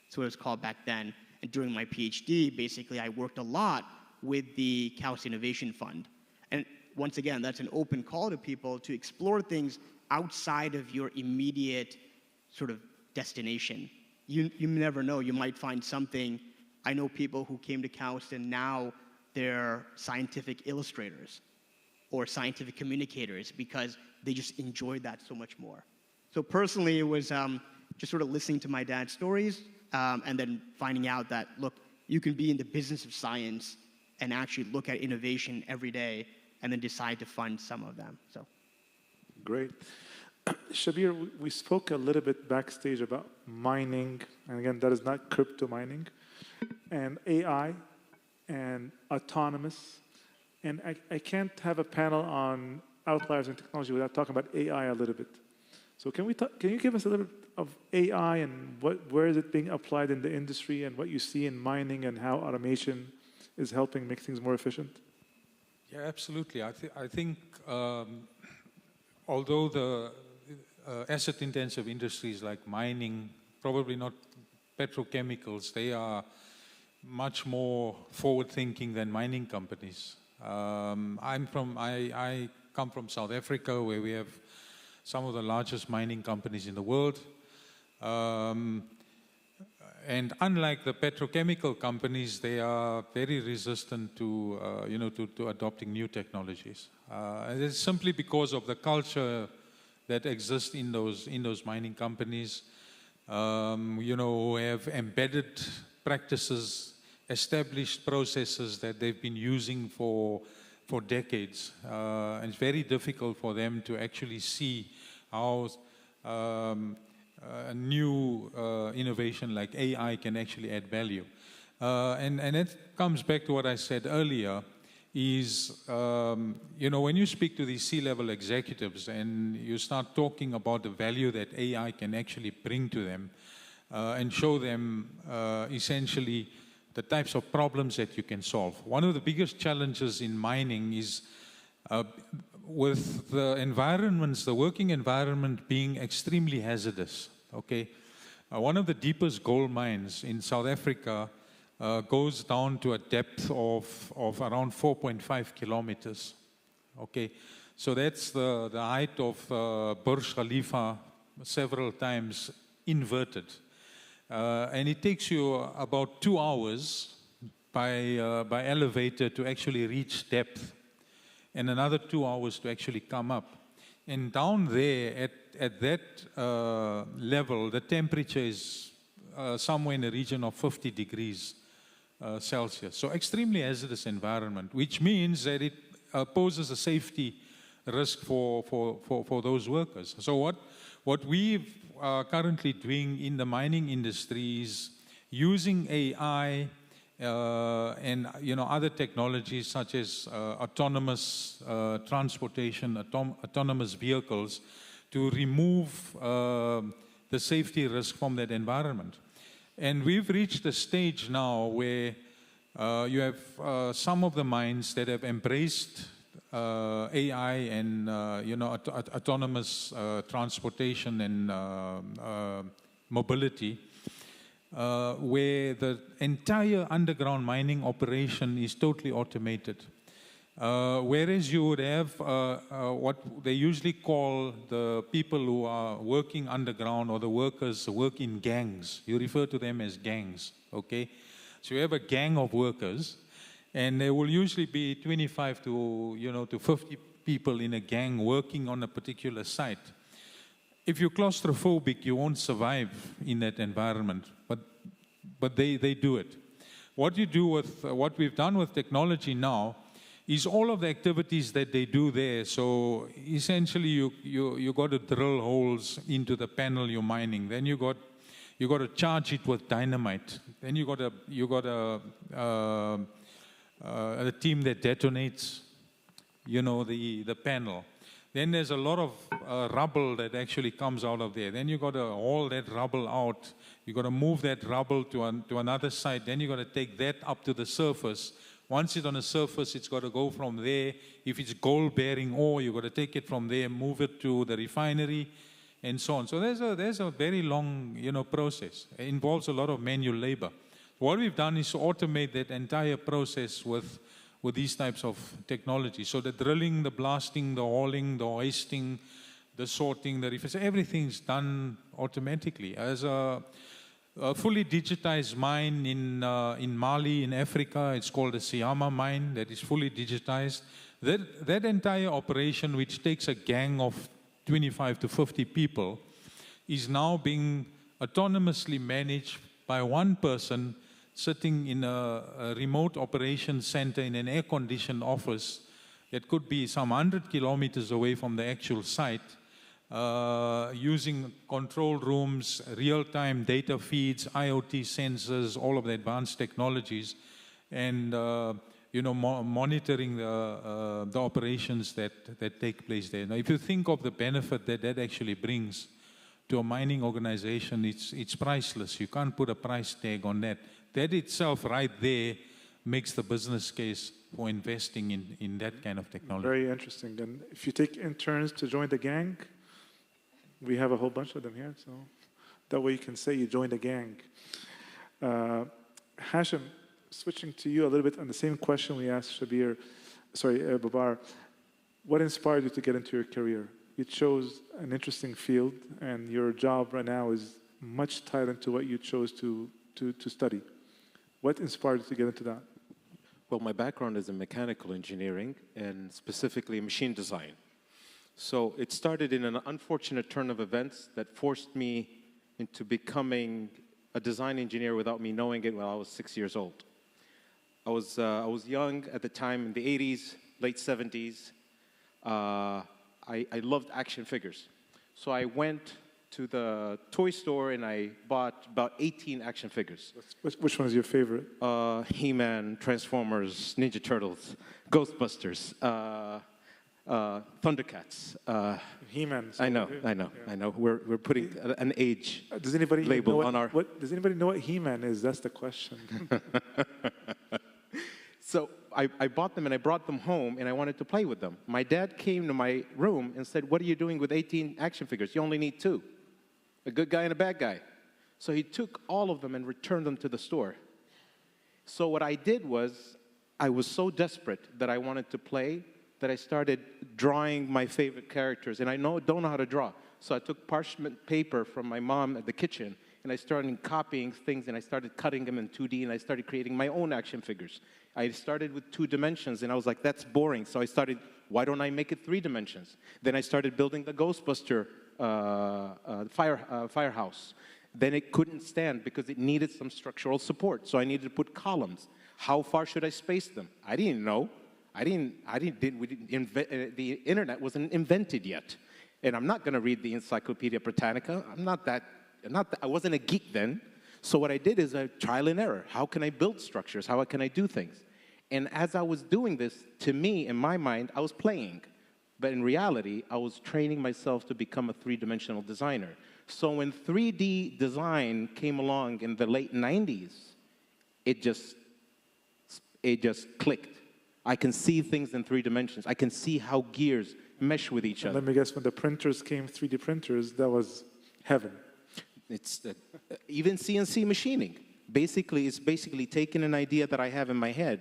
That's what it was called back then. And during my PhD, basically, I worked a lot with the KAUST Innovation Fund. And once again, that's an open call to people to explore things outside of your immediate sort of destination. You never know, you might find something. I know people who came to KAUST and now they're scientific illustrators or scientific communicators because they just enjoyed that so much more. So personally, it was just sort of listening to my dad's stories and then finding out that, look, you can be in the business of science and actually look at innovation every day and then decide to fund some of them. So, great. Shabir, we spoke a little bit backstage about mining, and again, that is not crypto mining, and AI, and autonomous. And I can't have a panel on outliers and technology without talking about AI a little bit. So can you give us a little bit of AI and where is it being applied in the industry and what you see in mining and how automation is helping make things more efficient? Yeah, absolutely. I think although the asset-intensive industries like mining, probably not petrochemicals, they are much more forward-thinking than mining companies. I come from South Africa, where we have some of the largest mining companies in the world. And unlike the petrochemical companies, they are very resistant to, to adopting new technologies. And it's simply because of the culture that exists in those mining companies. Who have embedded practices, established processes that they've been using for decades. And it's very difficult for them to actually see how a new innovation like AI can actually add value. And it comes back to what I said earlier, is, when you speak to these C-level executives and you start talking about the value that AI can actually bring to them and show them essentially the types of problems that you can solve. One of the biggest challenges in mining is with the environments, the working environment being extremely hazardous, okay? One of the deepest gold mines in South Africa goes down to a depth of around 4.5 kilometers, okay? So that's the height of Burj Khalifa several times inverted. And it takes you about 2 hours by elevator to actually reach depth, and another 2 hours to actually come up. And down there, at that level, the temperature is somewhere in the region of 50 degrees Celsius. So extremely hazardous environment, which means that it poses a safety risk for those workers. So what we are currently doing in the mining industry is using AI and other technologies such as autonomous transportation, autonomous vehicles, to remove the safety risk from that environment. And we've reached a stage now where you have some of the mines that have embraced AI and autonomous transportation and mobility, where the entire underground mining operation is totally automated. Whereas you would have what they usually call the people who are working underground, or the workers work in gangs. You refer to them as gangs, okay? So you have a gang of workers, And there will usually be 25 to 50 people in a gang working on a particular site. If you're claustrophobic, you won't survive in that environment, but they do it. What you do with, what we've done with technology now is all of the activities that they do there. So essentially you got to drill holes into the panel you're mining. Then you got to charge it with dynamite. Then you got a team that detonates, the panel. Then there's a lot of rubble that actually comes out of there. Then you got to haul that rubble out. You got to move that rubble to another site. Then you got to take that up to the surface. Once it's on the surface, it's got to go from there. If it's gold-bearing ore, you got to take it from there, move it to the refinery, and so on. So there's a very long, process. It involves a lot of manual labor. What we've done is to automate that entire process with these types of technology. So the drilling, the blasting, the hauling, the hoisting, the sorting, the refining, everything's done automatically. As a fully digitized mine in Mali, in Africa, it's called the Siama mine, that is fully digitized. That entire operation, which takes a gang of 25 to 50 people, is now being autonomously managed by one person sitting in a remote operations center in an air-conditioned office that could be some 100 kilometers away from the actual site, using control rooms, real-time data feeds, IoT sensors, all of the advanced technologies, and monitoring the operations that take place there. Now, if you think of the benefit that actually brings to a mining organization, it's priceless. You can't put a price tag on that. That itself right there makes the business case for investing in that kind of technology. Very interesting. And if you take interns to join the gang, we have a whole bunch of them here, so that way you can say you joined a gang. Hashim, switching to you a little bit on the same question we asked Babar, what inspired you to get into your career? You chose an interesting field, and your job right now is much tied into what you chose to study. What inspired you to get into that? Well, my background is in mechanical engineering and specifically machine design. So it started in an unfortunate turn of events that forced me into becoming a design engineer without me knowing it when I was 6 years old. I was young at the time, in the 80s, late 70s. I loved action figures. So I went to the toy store and I bought about 18 action figures. Which one is your favorite? He-Man, Transformers, Ninja Turtles, Ghostbusters, Thundercats. He-Man. I know. We're putting an age label on our... Does anybody know what He-Man is? That's the question. So I bought them and I brought them home and I wanted to play with them. My dad came to my room and said, "What are you doing with 18 action figures? You only need 2. A good guy and a bad guy." So he took all of them and returned them to the store. So what I did was, I was so desperate that I wanted to play that I started drawing my favorite characters. And I don't know how to draw. So I took parchment paper from my mom at the kitchen and I started copying things and I started cutting them in 2D and I started creating my own action figures. I started with 2 dimensions and I was like, that's boring. So I started, why don't I make it 3 dimensions? Then I started building the Ghostbuster firehouse. Then it couldn't stand because it needed some structural support. So I needed to put columns. How far should I space them? I didn't know. The internet wasn't invented yet. And I'm not going to read the Encyclopedia Britannica. I wasn't a geek then. So what I did is a trial and error. How can I build structures? How can I do things? And as I was doing this, to me, in my mind, I was playing. But in reality, I was training myself to become a 3-dimensional designer. So when 3D design came along in the late 90s, it just clicked. I can see things in 3 dimensions. I can see how gears mesh with each other. Let me guess, when the printers came, 3D printers, that was heaven. It's even CNC machining. It's basically taking an idea that I have in my head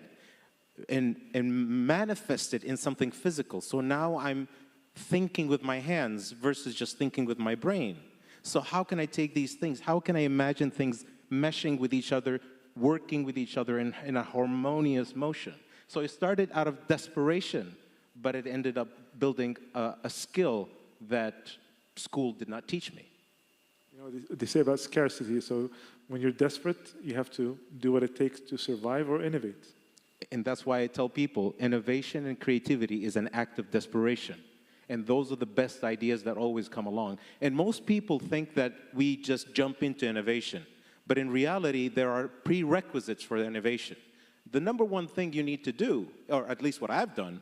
and manifest it in something physical. So now I'm thinking with my hands versus just thinking with my brain. So how can I take these things? How can I imagine things meshing with each other working with each other in a harmonious motion. So it started out of desperation, but it ended up building a skill that school did not teach me. You know, they say about scarcity, so when you're desperate, you have to do what it takes to survive or innovate. And that's why I tell people, innovation and creativity is an act of desperation. And those are the best ideas that always come along. And most people think that we just jump into innovation. But in reality, there are prerequisites for innovation. The number one thing you need to do, or at least what I've done,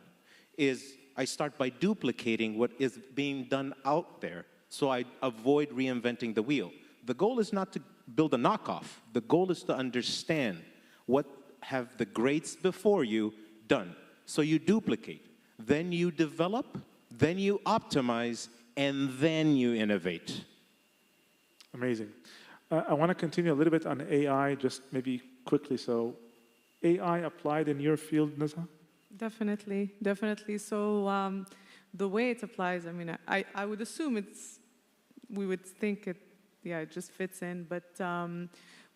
is I start by duplicating what is being done out there, so I avoid reinventing the wheel. The goal is not to build a knockoff. The goal is to understand what have the greats before you done. So you duplicate, then you develop, then you optimize, and then you innovate. Amazing. I want to continue a little bit on AI, just maybe quickly. So AI applied in your field, Nizha? Definitely, definitely. So the way it applies, I mean, I would assume we would think it, yeah, it just fits in. But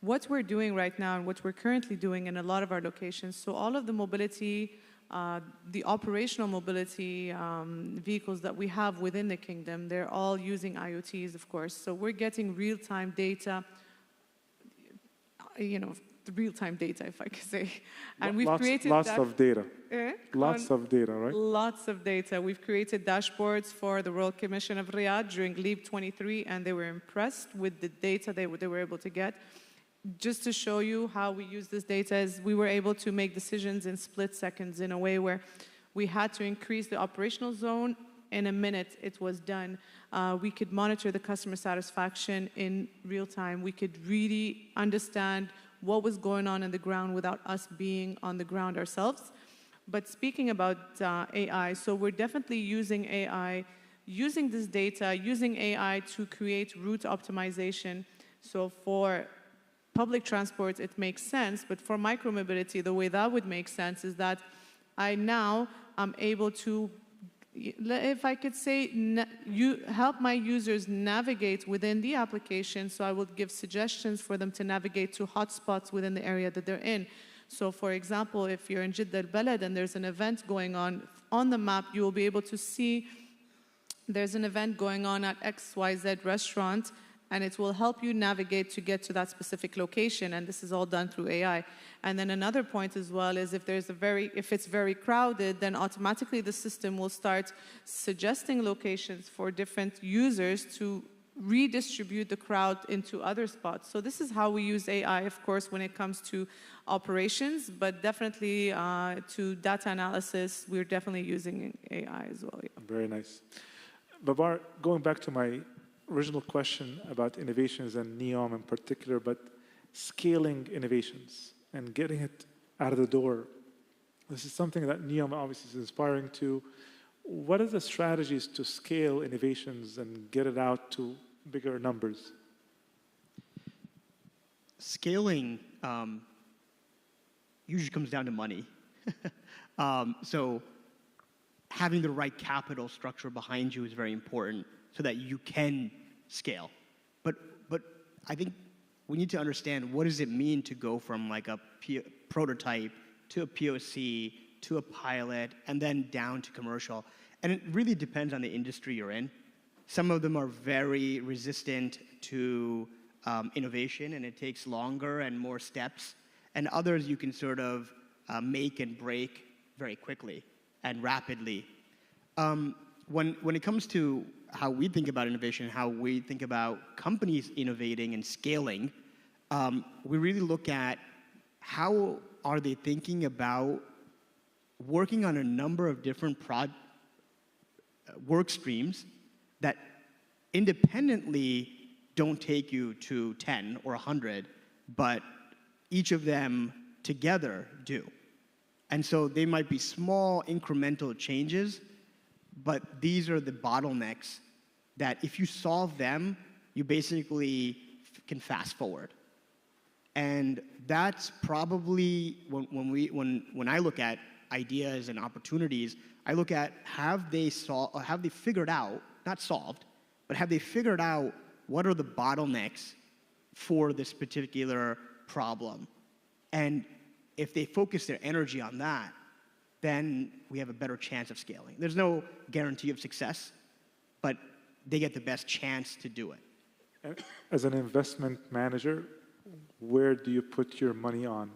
what we're doing right now and what we're currently doing in a lot of our locations, so all of the mobility, the operational mobility vehicles that we have within the kingdom, they're all using IoTs, of course. So we're getting real-time data, you know, the real-time data, if I could say. And we've created lots of data. Lots of data, right? Lots of data. We've created dashboards for the Royal Commission of Riyadh during LEAP 23, and they were impressed with the data they were able to get. Just to show you how we use this data, is we were able to make decisions in split seconds in a way where we had to increase the operational zone. In a minute, it was done. We could monitor the customer satisfaction in real time. We could really understand what was going on in the ground without us being on the ground ourselves. But speaking about AI, so we're definitely using AI, using this data, using AI to create route optimization. So for public transport, it makes sense, but for micromobility, the way that would make sense is that I now am able to, if I could say, help my users navigate within the application. So I would give suggestions for them to navigate to hotspots within the area that they're in. So for example, if you're in Jeddah al-Balad and there's an event going on the map, you will be able to see there's an event going on at XYZ restaurant, and it will help you navigate to get to that specific location, and this is all done through AI. And then another point as well is if it's very crowded, then automatically the system will start suggesting locations for different users to redistribute the crowd into other spots. So this is how we use AI, of course, when it comes to operations, but definitely to data analysis, we're definitely using AI as well. Yeah. Very nice. Babar, going back to my original question about innovations and NEOM in particular, but scaling innovations and getting it out of the door. This is something that NEOM obviously is inspiring to. What are the strategies to scale innovations and get it out to bigger numbers? Scaling usually comes down to money. So having the right capital structure behind you is very important so that you can scale. But I think we need to understand, what does it mean to go from like a prototype to a POC to a pilot and then down to commercial? And it really depends on the industry you're in. Some of them are very resistant to innovation, and it takes longer and more steps. And others you can sort of make and break very quickly and rapidly. When it comes to how we think about innovation, how we think about companies innovating and scaling, we really look at how are they thinking about working on a number of different work streams that independently don't take you to 10 or 100, but each of them together do. And so they might be small incremental changes, but these are the bottlenecks that if you solve them, you basically can fast forward. And that's probably when I look at ideas and opportunities, I look at have they figured out, not solved, but have they figured out what are the bottlenecks for this particular problem? And if they focus their energy on that, then we have a better chance of scaling. There's no guarantee of success, but they get the best chance to do it. As an investment manager, where do you put your money on?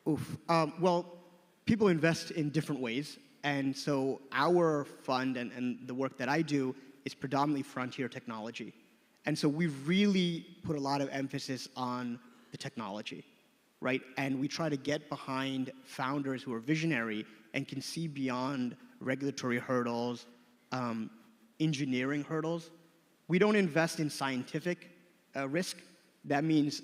Well, people invest in different ways. And so our fund and the work that I do is predominantly frontier technology. And so we really put a lot of emphasis on the technology, right? And we try to get behind founders who are visionary and can see beyond regulatory hurdles, engineering hurdles. We don't invest in scientific risk. That means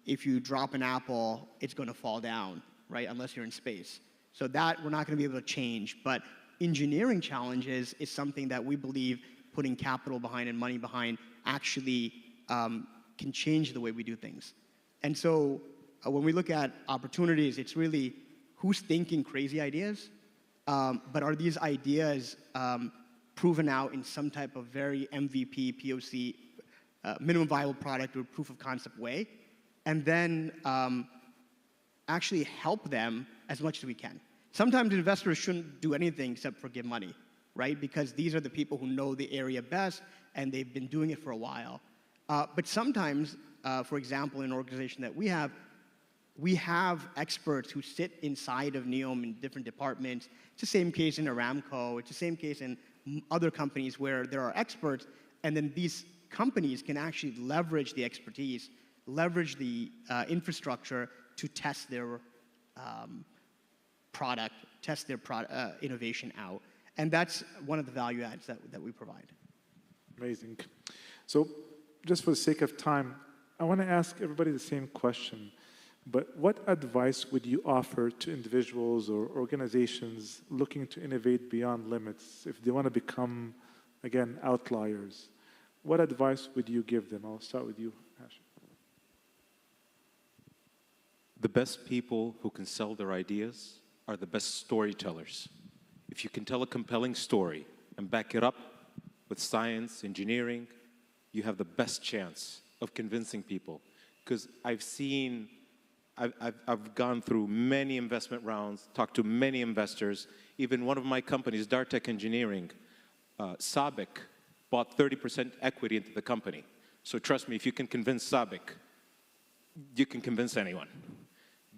if you drop an apple, it's going to fall down, right? Unless you're in space. So that we're not going to be able to change. But engineering challenges is something that we believe putting capital behind and money behind actually can change the way we do things. And so when we look at opportunities, it's really who's thinking crazy ideas, but are these ideas proven out in some type of very MVP, POC, minimum viable product or proof of concept way, and then actually help them as much as we can. Sometimes investors shouldn't do anything except for give money, right? Because these are the people who know the area best and they've been doing it for a while. But sometimes, for example, in an organization that we have experts who sit inside of NEOM in different departments. It's the same case in Aramco. It's the same case in other companies where there are experts, and then these companies can actually leverage the expertise, leverage the infrastructure to test their product, test their innovation out. And that's one of the value adds that we provide. Amazing. So just for the sake of time, I want to ask everybody the same question. But what advice would you offer to individuals or organizations looking to innovate beyond limits if they want to become, again, outliers? What advice would you give them? I'll start with you, Hashim. The best people who can sell their ideas are the best storytellers. If you can tell a compelling story and back it up with science, engineering, you have the best chance of convincing people. Because I've gone through many investment rounds, talked to many investors. Even one of my companies, DarTec Engineering, Sabic, bought 30% equity into the company. So trust me, if you can convince Sabic, you can convince anyone.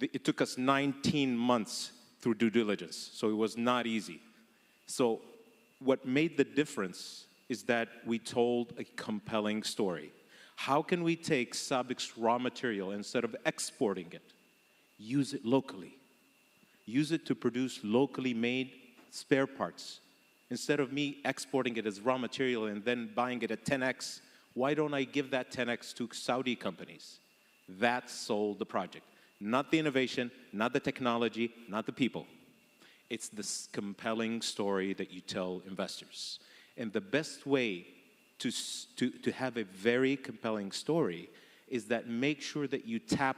It took us 19 months through due diligence, so it was not easy. So what made the difference is that we told a compelling story. How can we take Sabic's raw material, instead of exporting it, use it locally? Use it to produce locally made spare parts. Instead of me exporting it as raw material and then buying it at 10x, why don't I give that 10x to Saudi companies? That sold the project. Not the innovation, not the technology, not the people. It's this compelling story that you tell investors. And the best way to have a very compelling story is that make sure that you tap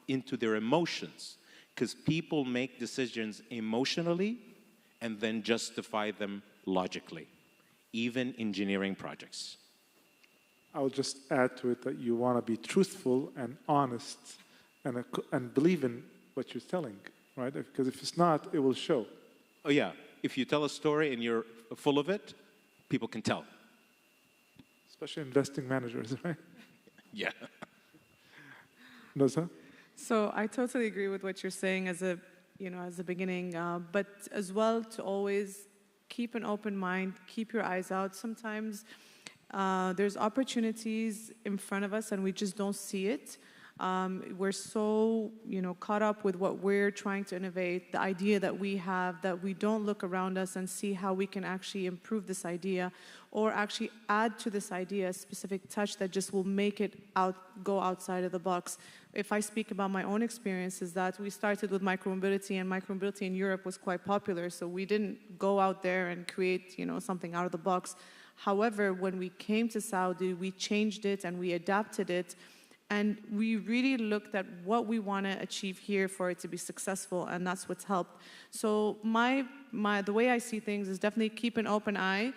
into their emotions, because people make decisions emotionally and then justify them logically, even engineering projects. I'll just add to it that you want to be truthful and honest and believe in what you're telling, right? Because if it's not, it will show. Oh yeah, if you tell a story and you're full of it, people can tell. Especially investing managers, right? Yeah. Noza? So I totally agree with what you're saying as a beginning, but as well to always keep an open mind, keep your eyes out. Sometimes there's opportunities in front of us and we just don't see it. We're so, caught up with what we're trying to innovate, the idea that we have, that we don't look around us and see how we can actually improve this idea or actually add to this idea a specific touch that just will make it go outside of the box. If I speak about my own experience, is that we started with micromobility, and micromobility in Europe was quite popular, so we didn't go out there and create, something out of the box. However, when we came to Saudi, we changed it and we adapted it. And we really looked at what we want to achieve here for it to be successful, and that's what's helped. So the way I see things is definitely keep an open eye.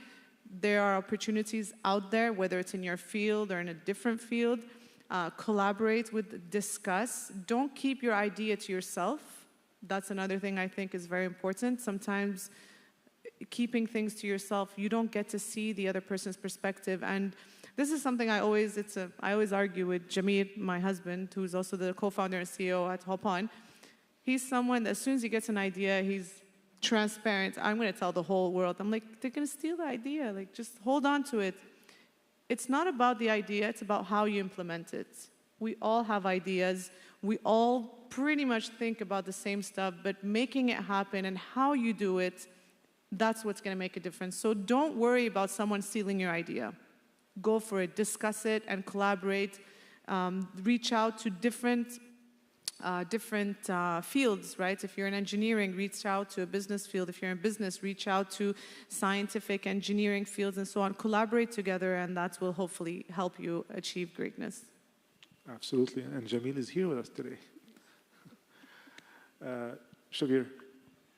There are opportunities out there, whether it's in your field or in a different field. collaborate with, discuss. Don't keep your idea to yourself. That's another thing I think is very important. Sometimes keeping things to yourself, you don't get to see the other person's perspective. And this is something I always argue with Jamir, my husband, who's also the co-founder and CEO at Hop On. He's someone that as soon as he gets an idea, he's transparent. I'm going to tell the whole world. I'm like, they're going to steal the idea. Like, just hold on to it. It's not about the idea. It's about how you implement it. We all have ideas. We all pretty much think about the same stuff, but making it happen and how you do it, that's what's going to make a difference. So don't worry about someone stealing your idea. Go for it, discuss it, and collaborate. Reach out to different fields, right? If you're in engineering, reach out to a business field. If you're in business, reach out to scientific engineering fields and so on. Collaborate together, and that will hopefully help you achieve greatness. Absolutely, and Jamil is here with us today. Shabir,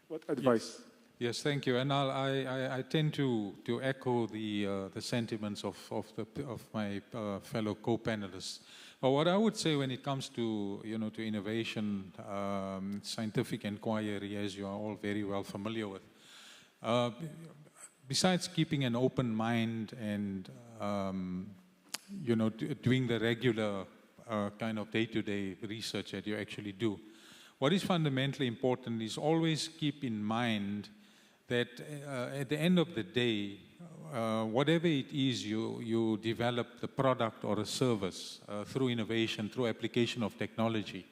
what advice? Yes, thank you. And I tend to echo the sentiments of my fellow co-panelists. But what I would say when it comes to to innovation, scientific inquiry, as you are all very well familiar with, besides keeping an open mind and doing the regular kind of day-to-day research that you actually do, what is fundamentally important is always keep in mind that at the end of the day, whatever it is you develop, the product or a service through innovation, through application of technology,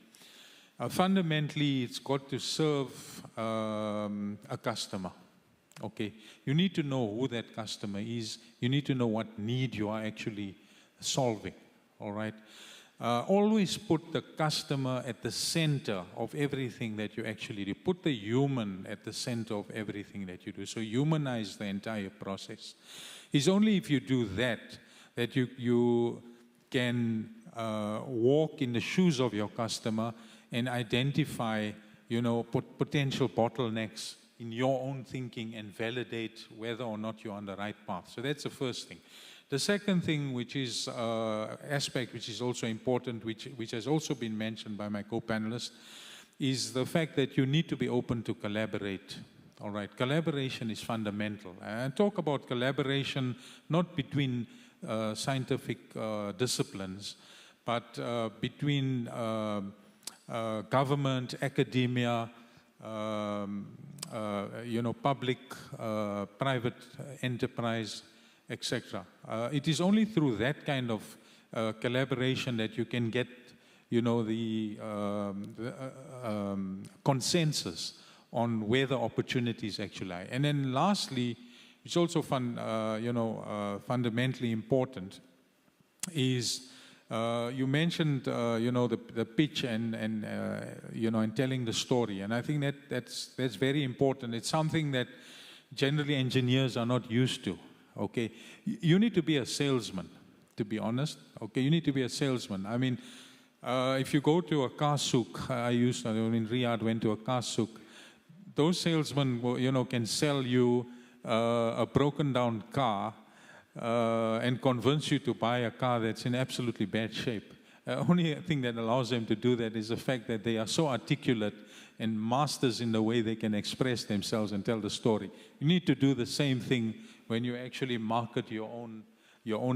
fundamentally it's got to serve a customer. Okay, you need to know who that customer is. You need to know what need you are actually solving. All right. Always put the customer at the center of everything that you actually do. Put the human at the center of everything that you do. So humanize the entire process. It's only if you do that you can walk in the shoes of your customer and identify, potential bottlenecks in your own thinking and validate whether or not you're on the right path. So that's the first thing. The second thing, which is aspect which is also important, which has also been mentioned by my co-panelists, is the fact that you need to be open to collaborate. All right, collaboration is fundamental. And talk about collaboration not between scientific disciplines, but between government, academia, public, private enterprise, etc. It is only through that kind of collaboration that you can get, the consensus on where the opportunities actually lie. And then lastly, it's also fundamentally important is you mentioned the pitch and telling the story, and I think that's very important. It's something that generally engineers are not used to. Okay, you need to be a salesman, to be honest. Okay, you need to be a salesman. I mean, if you go to a car souk, in Riyadh, went to a car souk, those salesmen, can sell you a broken down car and convince you to buy a car that's in absolutely bad shape. Only thing that allows them to do that is the fact that they are so articulate and masters in the way they can express themselves and tell the story. You need to do the same thing when you actually market your own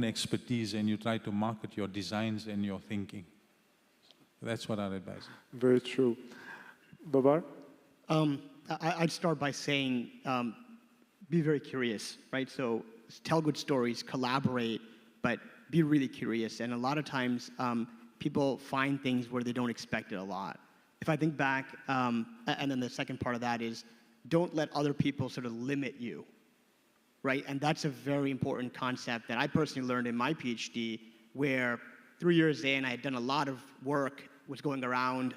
expertise and you try to market your designs and your thinking. That's what I'd advise. Very true. Babar? I'd start by saying, be very curious, right? So tell good stories, collaborate, but be really curious. And a lot of times, people find things where they don't expect it a lot. If I think back, and then the second part of that is, don't let other people sort of limit you, right? And that's a very important concept that I personally learned in my PhD, where 3 years in, I had done a lot of work, was going around,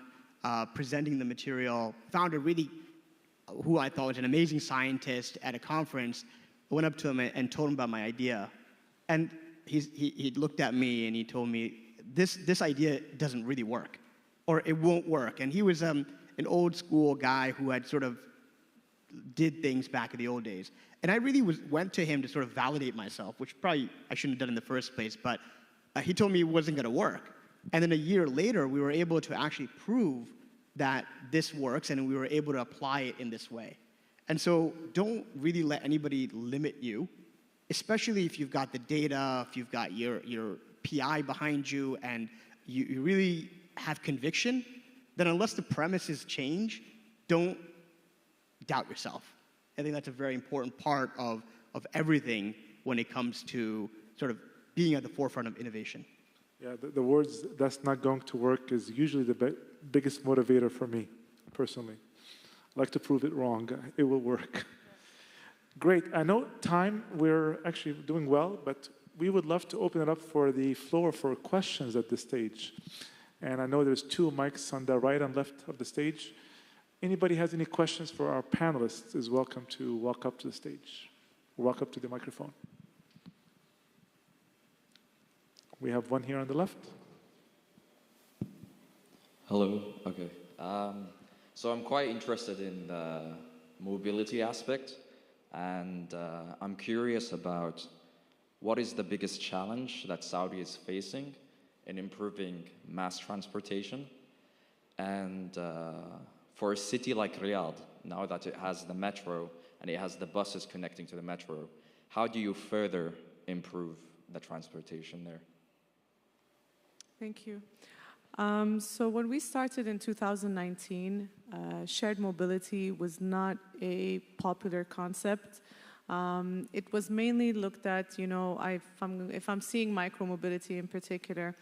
presenting the material, found a really, who I thought was an amazing scientist at a conference. I went up to him and told him about my idea. And he looked at me and he told me, this idea doesn't really work, or it won't work. And he was an old school guy who had sort of did things back in the old days. And I really went to him to sort of validate myself, which probably I shouldn't have done in the first place, but he told me it wasn't going to work. And then a year later, we were able to actually prove that this works, and we were able to apply it in this way. And so don't really let anybody limit you, especially if you've got the data, if you've got your PI behind you, and you really have conviction, then unless the premises change, don't doubt yourself. I think that's a very important part of everything when it comes to sort of being at the forefront of innovation. Yeah, the words, "that's not going to work," is usually the biggest motivator for me, personally. I like to prove it wrong. It will work. Great. I know time, we're actually doing well, but we would love to open it up for the floor for questions at this stage. And I know there's 2 mics on the right and left of the stage. Anybody has any questions for our panelists is welcome to walk up to the stage. Walk up to the microphone. We have one here on the left. Hello. Okay. So I'm quite interested in the mobility aspect, and I'm curious about what is the biggest challenge that Saudi is facing in improving mass transportation, and for a city like Riyadh, now that it has the metro and it has the buses connecting to the metro, how do you further improve the transportation there? Thank you. So when we started in 2019, shared mobility was not a popular concept. It was mainly looked at, you know, if I'm seeing micro-mobility in particular,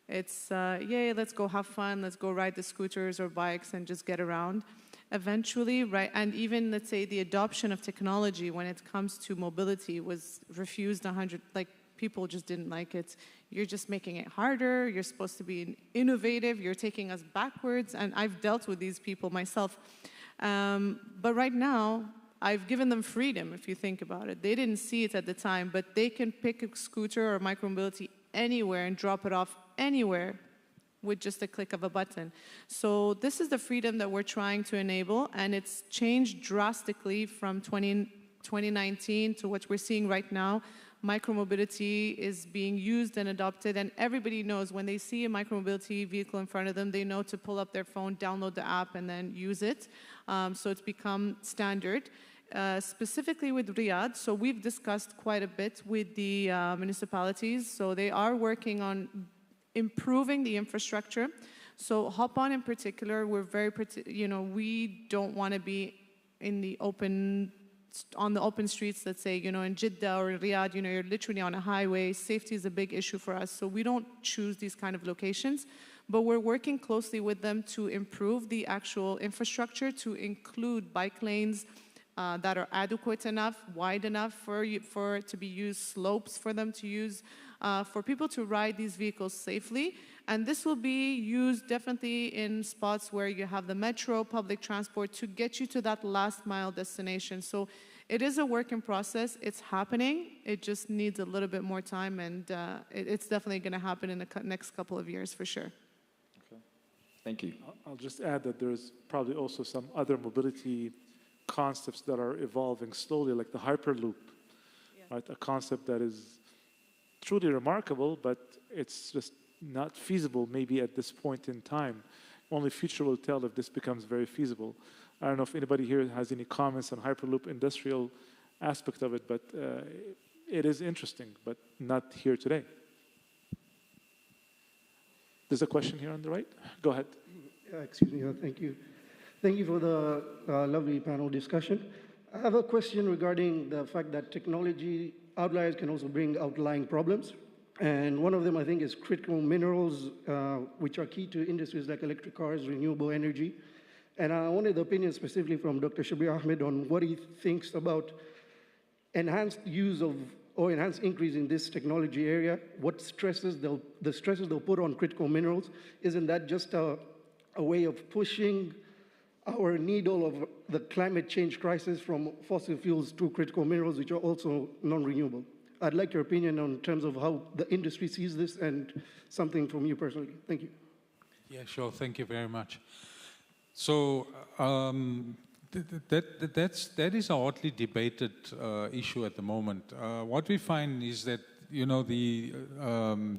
it's, yeah, let's go have fun, let's go ride the scooters or bikes and just get around. Eventually, right, and even, let's say, the adoption of technology when it comes to mobility was refused 100, like, people just didn't like it. You're just making it harder, you're supposed to be innovative, you're taking us backwards, and I've dealt with these people myself. But right now, I've given them freedom, if you think about it. They didn't see it at the time, but they can pick a scooter or micromobility anywhere and drop it off anywhere with just a click of a button. So this is the freedom that we're trying to enable, and it's changed drastically from 2019 to what we're seeing right now. Micromobility is being used and adopted, and everybody knows when they see a micromobility vehicle in front of them, they know to pull up their phone, download the app, and then use it. So it's become standard. Specifically with Riyadh, so we've discussed quite a bit with the municipalities. So they are working on improving the infrastructure. So Hop-On in particular, we're very, you know, we don't want to be in the open, on the open streets, let's say, you know, in Jeddah or Riyadh, you know, you're literally on a highway. Safety is a big issue for us, so we don't choose these kind of locations. But we're working closely with them to improve the actual infrastructure to include bike lanes that are adequate enough, wide enough for it to be used, slopes for them to use, for people to ride these vehicles safely. And this will be used definitely in spots where you have the metro, public transport, to get you to that last mile destination. So it is a work in process. It's happening. It just needs a little bit more time, and it's definitely going to happen in the next couple of years for sure. Okay. Thank you. I'll just add that there's probably also some other mobility concepts that are evolving slowly, like the Hyperloop, right? A concept that is truly remarkable, but it's just not feasible maybe at this point in time. Only future will tell if this becomes very feasible. I don't know if anybody here has any comments on Hyperloop industrial aspect of it, but it is interesting, but not here today. There's a question here on the right. Go ahead. Excuse me, thank you. Thank you for the lovely panel discussion. I have a question regarding the fact that technology outliers can also bring outlying problems. And one of them, I think, is critical minerals, which are key to industries like electric cars, renewable energy. And I wanted the opinion specifically from Dr. Shabir Ahmed on what he thinks about enhanced use of, or enhanced increase in this technology area, what stresses the stresses they'll put on critical minerals. Isn't that just a way of pushing our needle of the climate change crisis from fossil fuels to critical minerals, which are also non-renewable? I'd like your opinion on terms of how the industry sees this and something from you personally. Thank you. Yeah, sure. Thank you very much. So that is a hotly debated issue at the moment. What we find is that you know, the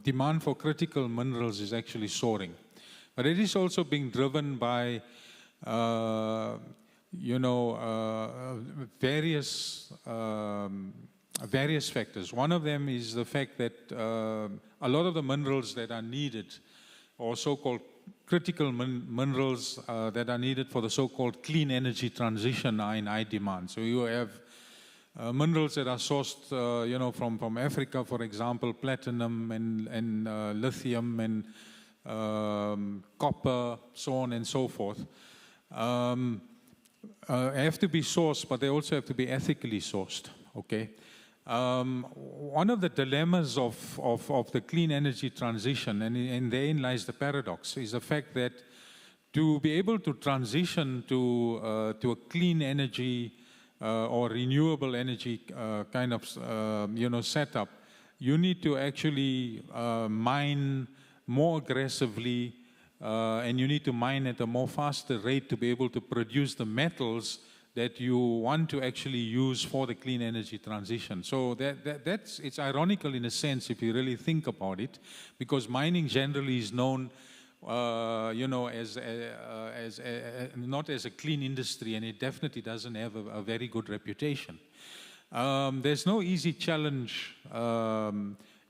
demand for critical minerals is actually soaring. But it is also being driven by, you know, various factors. One of them is the fact that a lot of the minerals that are needed, or so-called critical minerals that are needed for the so-called clean energy transition, are in high demand. So you have minerals that are sourced, you know, from Africa, for example, platinum and lithium and copper, so on and so forth. Have to be sourced, but they also have to be ethically sourced. Okay. One of the dilemmas of the clean energy transition, and therein lies the paradox, is the fact that to be able to transition to a clean energy or renewable energy kind of you know, setup, you need to actually mine more aggressively, and you need to mine at a more faster rate to be able to produce the metals that you want to actually use for the clean energy transition. So it's ironical in a sense if you really think about it, because mining generally is known, you know, as not as a clean industry, and it definitely doesn't have a very good reputation. There's no easy challenge,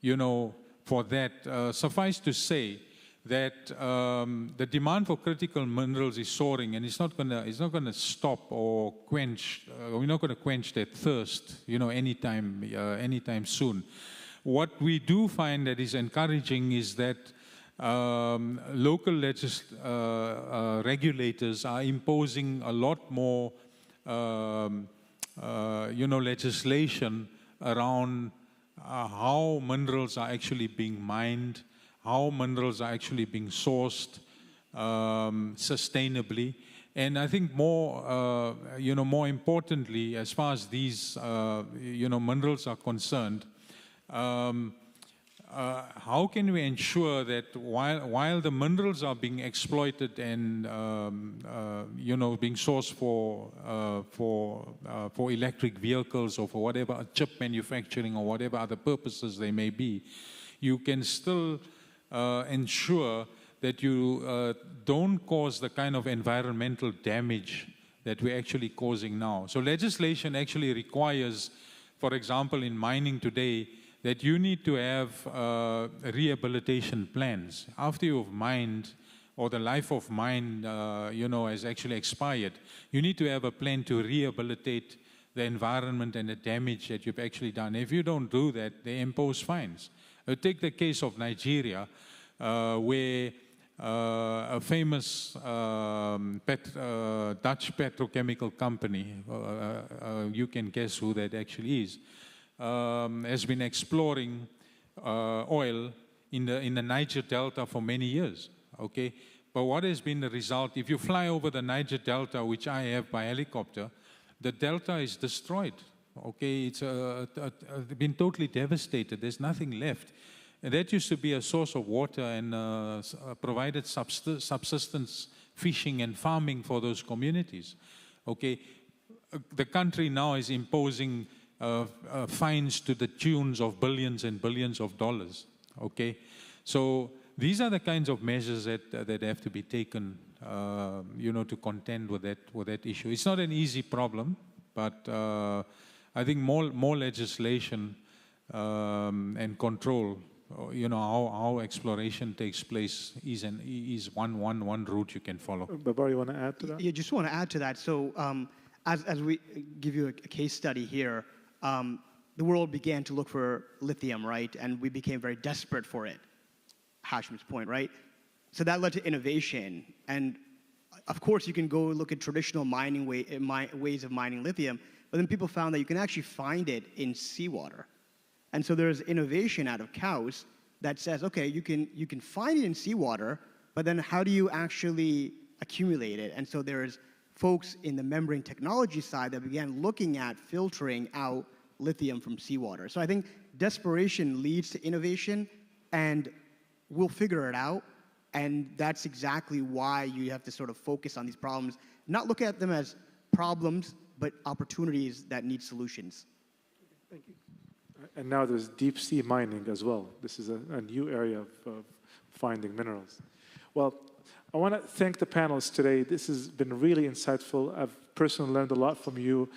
you know, for that. Suffice to say that the demand for critical minerals is soaring, and it's not gonna stop or quench. We're not gonna quench that thirst, you know, anytime soon. What we do find that is encouraging is that local regulators are imposing a lot more, you know, legislation around how minerals are actually being mined, how minerals are actually being sourced sustainably. And I think more, you know, more importantly, as far as these, you know, minerals are concerned, how can we ensure that while the minerals are being exploited and, you know, being sourced for electric vehicles or for whatever, chip manufacturing or whatever other purposes they may be, you can still ensure that you don't cause the kind of environmental damage that we're actually causing now. So legislation actually requires, for example, in mining today, that you need to have rehabilitation plans. After you've mined, or the life of mine, you know, has actually expired, you need to have a plan to rehabilitate the environment and the damage that you've actually done. If you don't do that, they impose fines. Take the case of Nigeria, where a famous Dutch petrochemical company, you can guess who that actually is, has been exploring oil in the Niger Delta for many years. Okay, but what has been the result? If you fly over the Niger Delta, which I have by helicopter, the delta is destroyed. Okay, it's been totally devastated. There's nothing left. And that used to be a source of water and provided subsistence fishing and farming for those communities. Okay, the country now is imposing fines to the tunes of billions and billions of dollars. Okay, so these are the kinds of measures that have to be taken, you know, to contend with that issue. It's not an easy problem, but I think more legislation and control, you know, how exploration takes place is one route you can follow. Babar, you want to add to that? Yeah, just want to add to that. So as we give you a case study here, the world began to look for lithium, right? And we became very desperate for it. Hashim's point, right? So that led to innovation. And of course, you can go look at traditional mining ways of mining lithium, but then people found that you can actually find it in seawater. And so there's innovation out of KAUST that says, okay, you can find it in seawater, but then how do you actually accumulate it? And so there's folks in the membrane technology side that began looking at filtering out lithium from seawater. So I think desperation leads to innovation, and we'll figure it out. And that's exactly why you have to sort of focus on these problems, not look at them as problems, but opportunities that need solutions. Thank you. And now there's deep sea mining as well. This is a new area of finding minerals. Well, I want to thank the panelists today. This has been really insightful. I've personally learned a lot from you.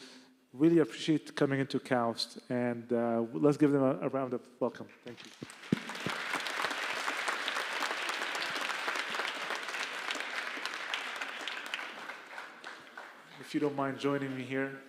Really appreciate coming into KAUST, and let's give them a round of welcome. Thank you. If you don't mind joining me here.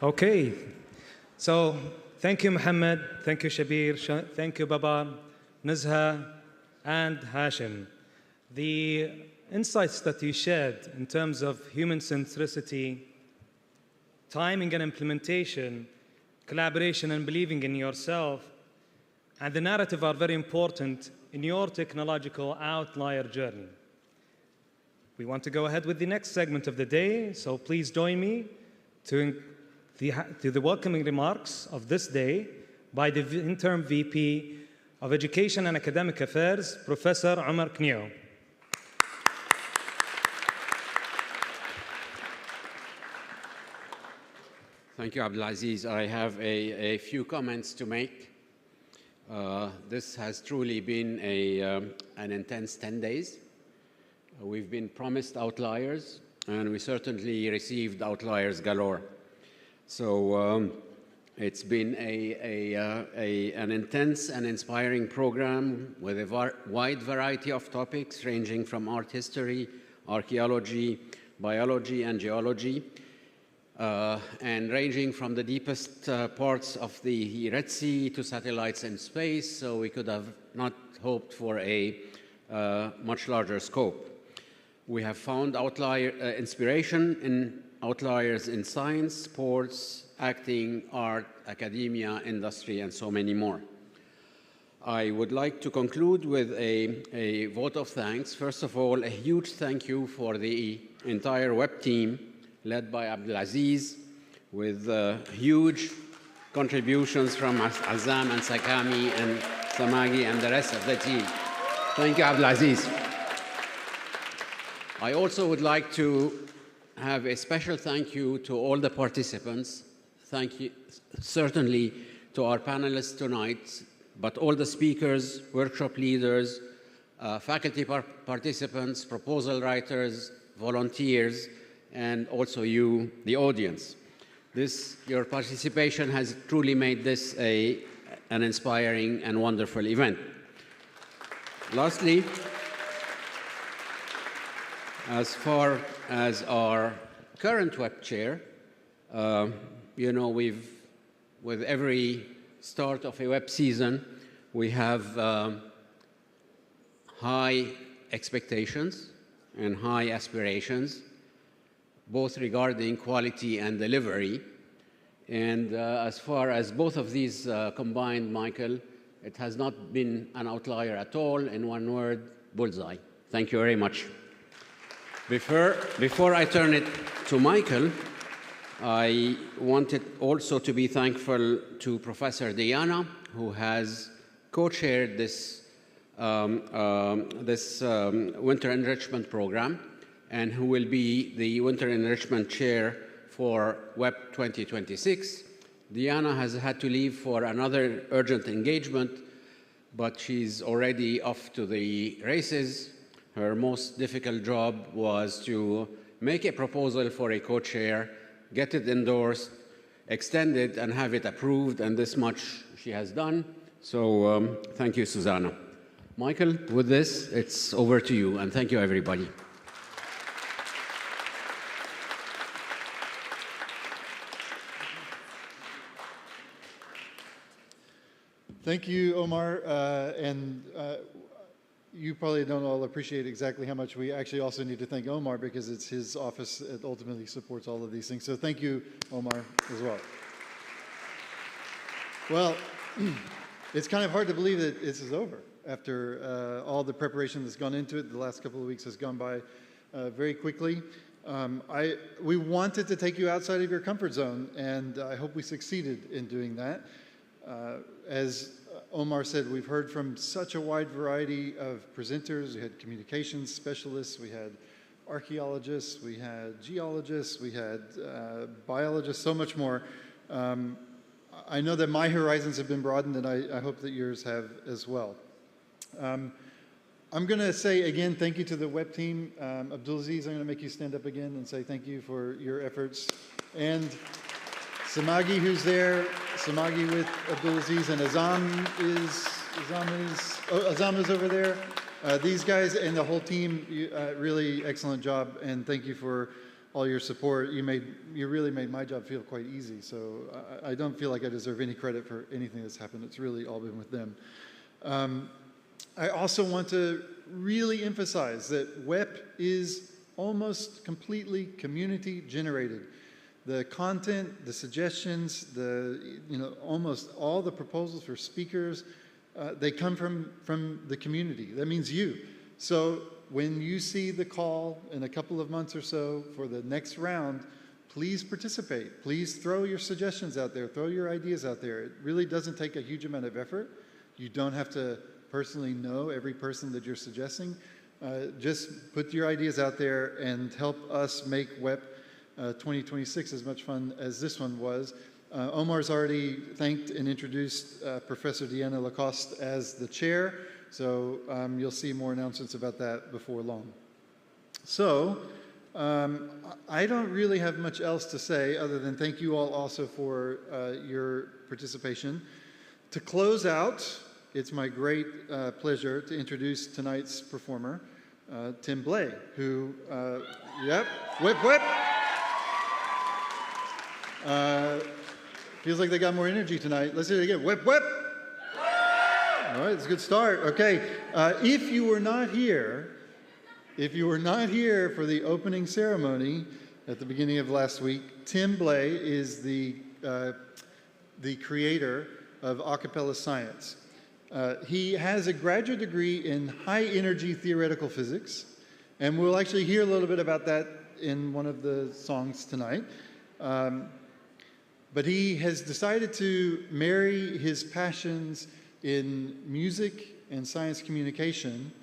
Okay, so thank you, Mohammed. Thank you, Shabir. Thank you, Babar, Nizha, and Hashim. The insights that you shared in terms of human centricity, timing and implementation, collaboration and believing in yourself, and the narrative are very important in your technological outlier journey. We want to go ahead with the next segment of the day, so please join me to the welcoming remarks of this day by the Interim VP of Education and Academic Affairs, Professor Omar Kino. Thank you, Abdulaziz. I have a few comments to make. This has truly been an intense 10 days. We've been promised outliers, and we certainly received outliers galore. So it's been an intense and inspiring program with a wide variety of topics ranging from art history, archaeology, biology, and geology, and ranging from the deepest parts of the Red Sea to satellites in space, so we could have not hoped for a much larger scope. We have found inspiration in outliers in science, sports, acting, art, academia, industry, and so many more. I would like to conclude with a vote of thanks. First of all, a huge thank you for the entire WEP team, led by Abdulaziz, with huge contributions from Azam and Sakami and Samagi and the rest of the team. Thank you, Abdulaziz. I also would like to have a special thank you to all the participants. Thank you certainly to our panelists tonight, but all the speakers, workshop leaders, faculty participants, proposal writers, volunteers, and also you, the audience. Your participation has truly made this an inspiring and wonderful event. Lastly, as far as our current WEP chair, you know, with every start of a WEP season, we have high expectations and high aspirations, both regarding quality and delivery. And as far as both of these combined, Michael, it has not been an outlier at all. In one word, bullseye. Thank you very much. Before I turn it to Michael, I wanted also to be thankful to Professor Diana, who has co-chaired this Winter Enrichment Program, and who will be the Winter Enrichment Chair for WEP 2026. Diana has had to leave for another urgent engagement, but she's already off to the races. Her most difficult job was to make a proposal for a co-chair, get it endorsed, extend it, and have it approved, and this much she has done. So thank you, Susanna. Michael, with this, it's over to you, and thank you, everybody. Thank you, Omar, you probably don't all appreciate exactly how much we actually also need to thank Omar, because it's his office that ultimately supports all of these things. So thank you, Omar, as well. Well, it's kind of hard to believe that this is over after all the preparation that's gone into it. The last couple of weeks has gone by very quickly. We wanted to take you outside of your comfort zone, and I hope we succeeded in doing that. As Omar said, we've heard from such a wide variety of presenters. We had communications specialists, we had archaeologists, we had geologists, we had biologists, so much more. I know that my horizons have been broadened, and I hope that yours have as well. I'm going to say again, thank you to the WEP team. Abdulaziz, I'm going to make you stand up again and say thank you for your efforts. And Samagi, who's there, Samagi with Abdulaziz, and Azam is over there. These guys and the whole team, really excellent job, and thank you for all your support. You really made my job feel quite easy, so I don't feel like I deserve any credit for anything that's happened. It's really all been with them. I also want to really emphasize that WEP is almost completely community generated. The content, the suggestions, almost all the proposals for speakers, they come from the community. That means you. So when you see the call in a couple of months or so for the next round, please participate. Please throw your suggestions out there, throw your ideas out there. It really doesn't take a huge amount of effort. You don't have to personally know every person that you're suggesting. Just put your ideas out there and help us make WEP 2026 as much fun as this one was. Omar's already thanked and introduced Professor Diana Lacoste as the chair, so you'll see more announcements about that before long. So I don't really have much else to say other than thank you all also for your participation. To close out, it's my great pleasure to introduce tonight's performer, Tim Blais, who, yep, whip, whip. Feels like they got more energy tonight. Let's do it again. Whip, whip. All right, it's a good start. Okay, if you were not here for the opening ceremony at the beginning of last week, Tim Blais is the creator of Capella Science. He has a graduate degree in high energy theoretical physics, and we'll actually hear a little bit about that in one of the songs tonight. But he has decided to marry his passions in music and science communication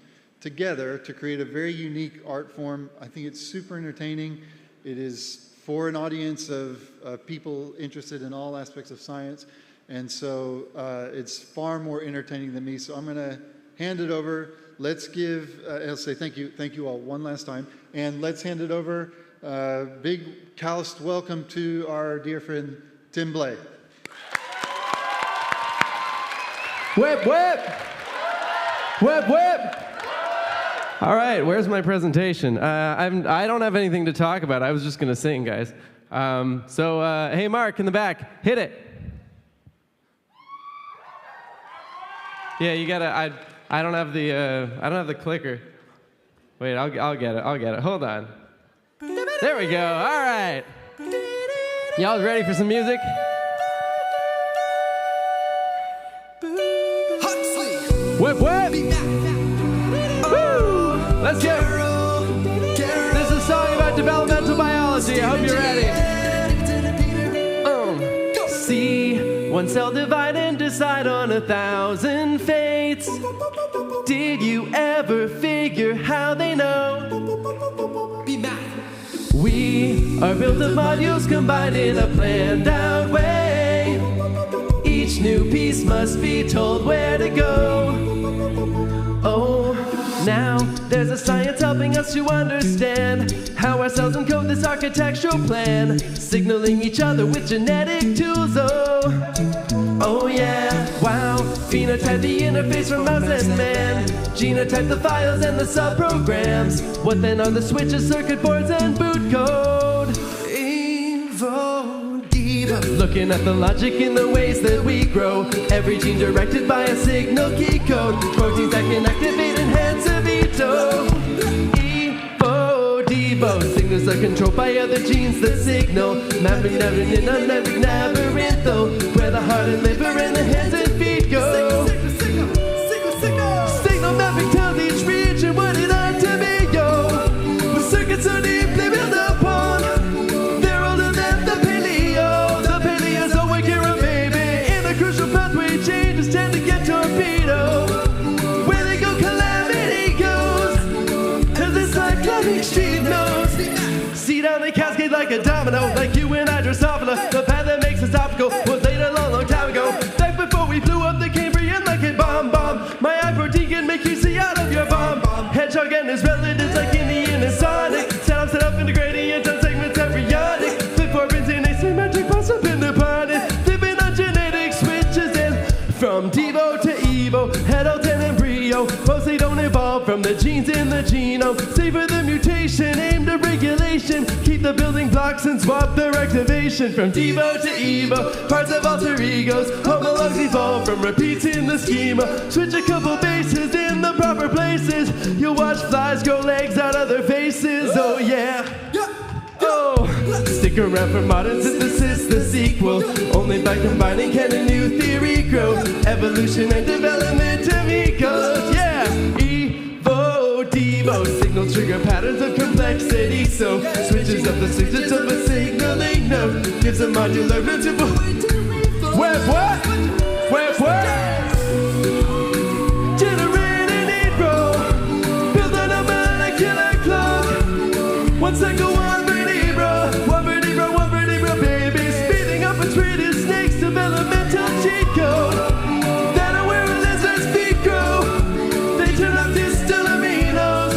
together to create a very unique art form. I think it's super entertaining. It is for an audience of people interested in all aspects of science. And so it's far more entertaining than me. So I'm going to hand it over. Let's give, I'll say thank you all one last time. And let's hand it over. Big KAUST welcome to our dear friend, Tim Blais. Whip, whip! Whip, whip! All right, where's my presentation? I don't have anything to talk about. I was just going to sing, guys. Hey, Mark, in the back, hit it. Yeah, you gotta. I don't have the clicker. Wait, I'll get it. Hold on. There we go. All right. Y'all ready for some music? Whip, whip! Woo! Let's go! This is a song about developmental biology. I hope you're ready. See, one cell divide and decide on 1,000 fates. Did you ever figure how they know? We are built of modules combined in a planned out way. Each new piece must be told where to go. Oh, now there's a science helping us to understand how our cells encode this architectural plan, signaling each other with genetic tools. Oh yeah, wow. Phenotype the interface from mouse and man, genotype the files and the subprograms. What then are the switches, circuit boards, and boot code? Evo, diva. Looking at the logic in the ways that we grow. Every gene directed by a signal key code. Proteins that can activate enhance a veto. Evo, divo. Signals are controlled by other genes that signal. Mapping down in a labyrinth, though, where the heart and liver and the hands and feet go. Signal mapping tells each region what it ought to be, yo. With circuits so deeply built upon, they're older than the paleo. The Paleozoic era, baby. In a crucial pathway, changes tend to get torpedoed. Where they go, calamity goes. Cause it's like cyclonic street knows. See down the cascade like a domino, like you and I, Drosophila. The path that makes us topical was laid a long time ago. Back before we blew up the Cambrian like a bomb. My eye protein can make you see out of your bomb. Hedgehog and his relatives like Indian and Sonic. Set up in the gradient on segments embryonic. Flip orbits in asymmetric pulse up in the planet. Flipping on genetic switches and from Devo to Evo, adult and embryo. Mostly don't evolve from the genes in the genome. Savor the mutation, aim to regulation. Keep the building blocks and swap their activation. From Devo to Evo, parts of alter egos. Homologs evolve from repeats in the schema. Switch a couple bases in the proper places. You'll watch flies grow legs out of their faces. Oh yeah. Oh, stick around for modern synthesis, the sequel. Only by combining can a new theory grow. Evolution and development of ecos. Yeah. Evo, Devo, signal trigger patterns of complexity. So switches up the signals of a signaling node. Gives a modular principle. Web what? Web what? Generating intro. Build on a molecular clock. 1 cycle, one vertebra, baby. Speeding up a treated snake's developmental cheat code. That are where lizards' feet grow. They turn up distal aminos.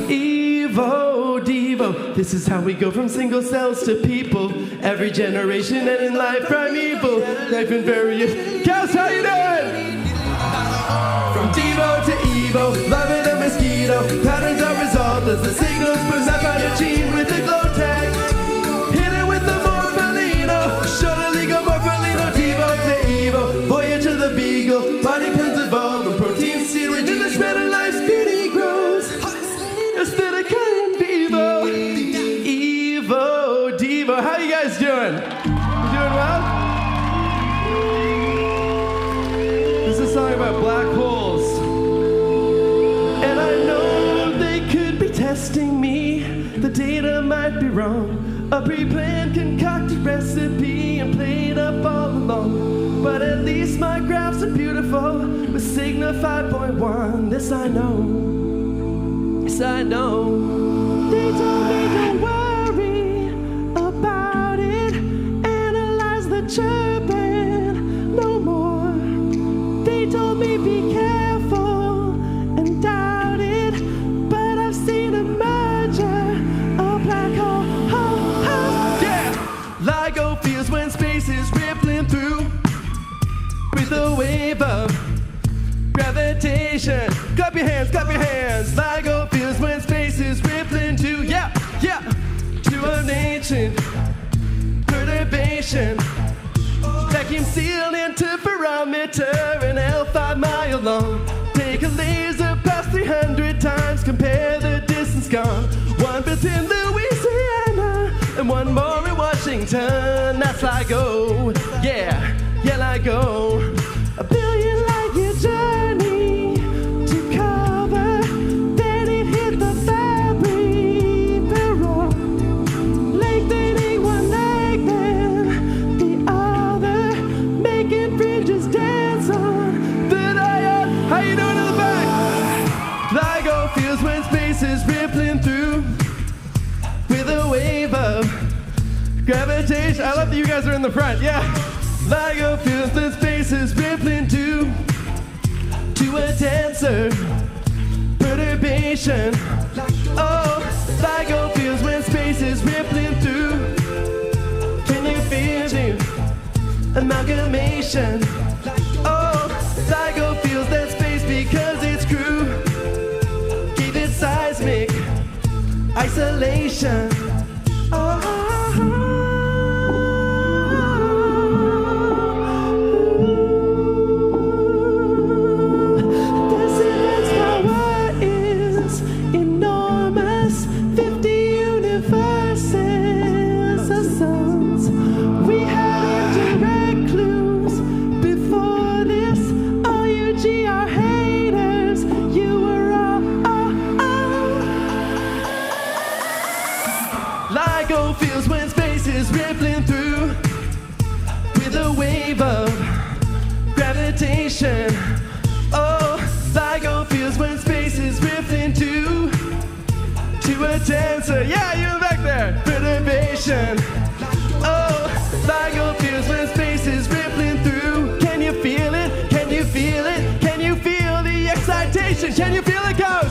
Evo, Devo. This is how we go from single cells to people. Every generation and in life primeval. Life invariant. KAUST, how you doing? From Devo to Evo, loving a mosquito. Patterns are resolved as the signals put map on a gene with a glow tag. Hit it with the morpholino. Show the legal morpholino. Devo to Evo, voyage of the beagle. Body plans evolve and proteins seal into the shred of life's beauty grows. Aesthetic in vivo. Evo, Devo. How you guys doing? You doing well? This is a song about black holes. And I know they could be testing me. The data might be wrong. A pre-planned concocted recipe and played up all along. But at least my graphs are beautiful with Sigma 5.1. This I know. Yes, I know. They told me don't worry about it. Analyze the chirping no more. They told me be careful and doubt it. But I've seen a merger, a black hole. Yeah! LIGO feels when space is rippling through with a wave of gravitation. Clap your hands, clap your hands. LIGO feels when space is rippling to, yeah, to an ancient perturbation. Vacuum sealed interferometer, an L 5 mile long. Take a laser past 300 times, compare the distance gone. One built in Louisiana and one more in Washington. That's LIGO, yeah, LIGO. A billion light year journey Gravitation. I love that you guys are in the front. Yeah. LIGO feels the spaces rippling to a dancer. Perturbation. Oh, LIGO feels when space is rippling through. Can you feel the amalgamation? Oh, LIGO feels that space because it's true. Gave it seismic isolation. Oh, LIGO feels when space is rippling to a dancer. Yeah, you back there. Perturbation. Oh, LIGO feels when space is rippling through. Can you feel it? Can you feel it? Can you feel the excitation? Can you feel it, KAUST?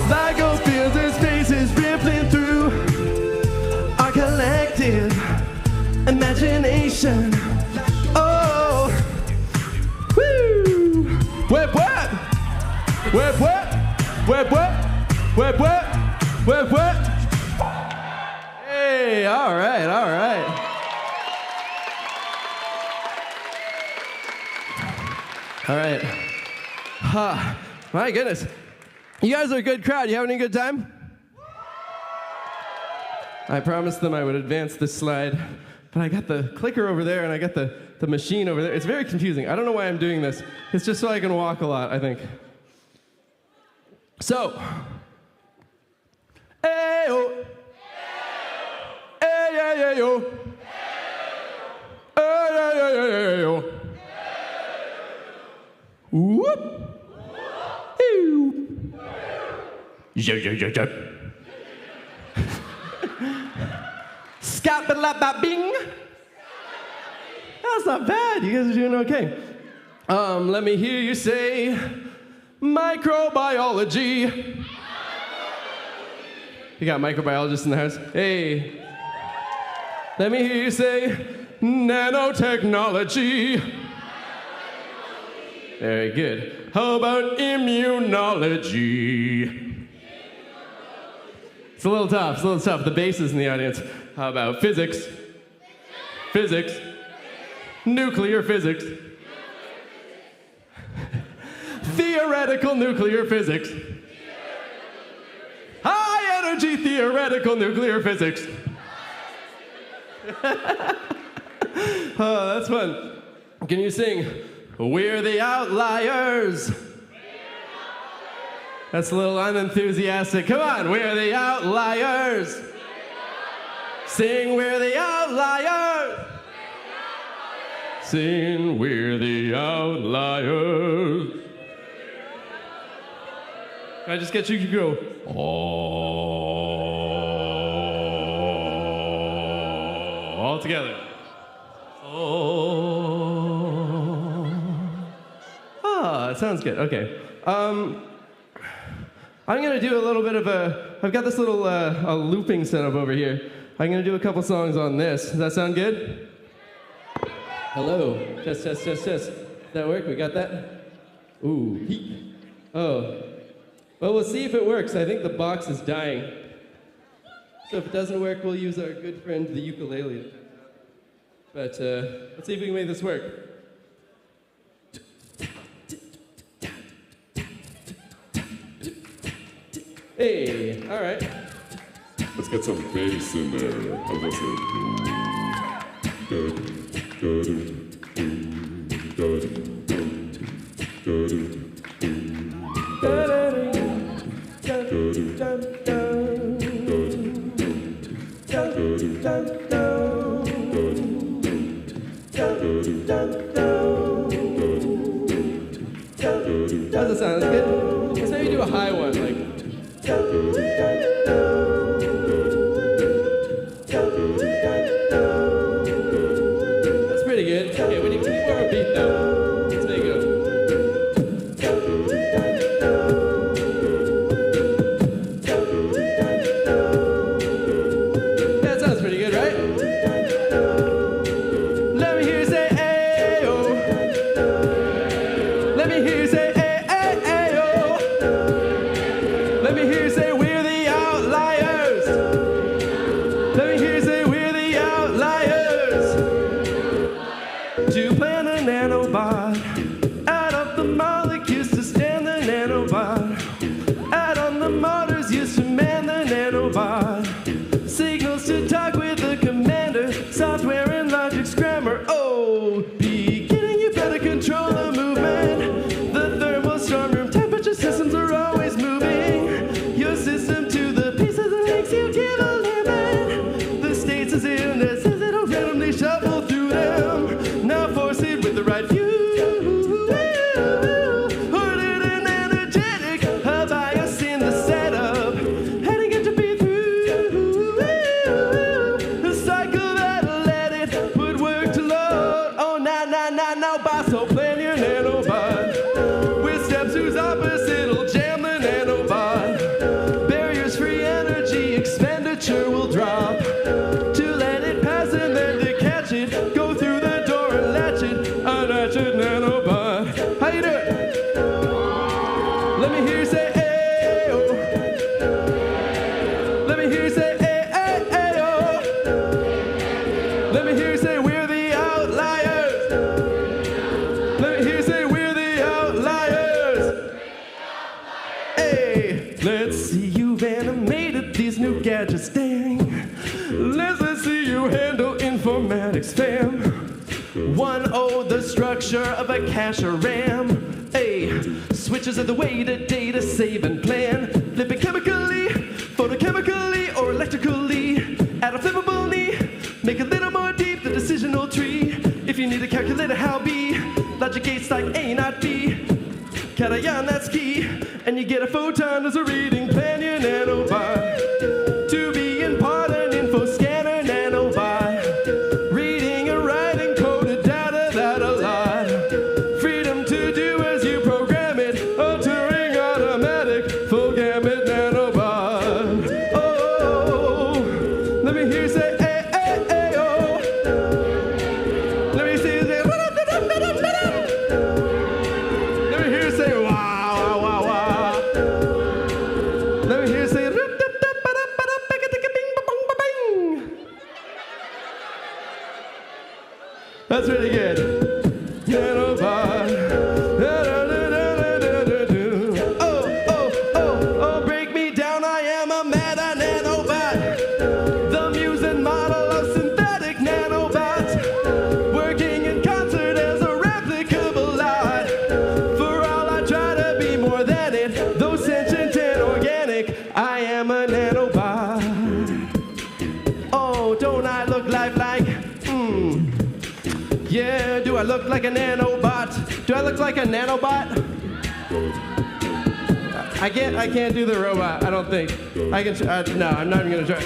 LIGO feels when space is rippling through our collective imagination. Whip, whip! Whip, whip! Whip, whip! Whip, whip! Whip, whip! Hey, all right, all right. All right. My goodness. You guys are a good crowd. You having a good time? I promised them I would advance this slide, but I got the clicker over there and I got the machine over there. It's very confusing. I don't know why I'm doing this. It's just so I can walk a lot, I think. So, ayo, ayo, ayo, whoop, Scap-a-lap-a-bing. That's not bad. You guys are doing okay. Let me hear you say microbiology. You got microbiologists in the house? Hey. Let me hear you say nanotechnology. Very good. How about immunology? It's a little tough. It's a little tough. The bass is in the audience. How about physics? Physics. Nuclear physics. Theoretical nuclear physics. High energy theoretical nuclear physics. Oh, that's fun. Can you sing, We're the Outliers? That's a little unenthusiastic. Come on, we're the Outliers. Sing, we're the Outliers. Sing, we're the Outliers. Can I just get you to go, all together. That sounds good. Okay. I'm going to do a little bit of I've got this little a looping setup over here. I'm going to do a couple songs on this. Does that sound good? Hello. Test. Does that work? We got that? Ooh. Oh. Well, we'll see if it works. I think the box is dying. So if it doesn't work, we'll use our good friend, the ukulele. But let's see if we can make this work. Hey, all right. Let's get some bass in there. How's that How's it sound? That's good? Let's maybe do a high one, like. signals to talk with the commander. Software and logic's grammar. Oh, beginning, you better control the movement. The thermal storm room temperature systems are always moving. Your system to the piece of the links you give a limit. The states is in there, says it'll randomly shuffle through them. Now force it with the right view. Gadgets staring. Let's see you handle informatics, fam. 1.0, the structure of a cache or RAM. A switches are the way to data save and plan. Flip it chemically, photochemically, or electrically. Add a flippable knee, make a little more deep the decisional tree. If you need a calculator, how B? Logic gates like A, not B. Cation, that's key. And you get a photon as a reading plan, your nanobot. To be in part an info scanner nanobot. Reading and writing coded data that a lot. Freedom to do as you program it. A Turing automatic full gamut nanobot. Oh, let me hear you say oh. Let me see you say let me hear you say wow. Let me hear you say that's really good. Nanobot. Oh, break me down, I am a meta nanobot. The Musen model of synthetic nanobots. Working in concert as a replicable lot. For all I try to be more than it, though sentient and organic, I am a nanobot. Oh, don't I look lifelike? Yeah, do I look like a nanobot? Do I look like a nanobot? I can't do the robot, I don't think. I can, no, I'm not even gonna try.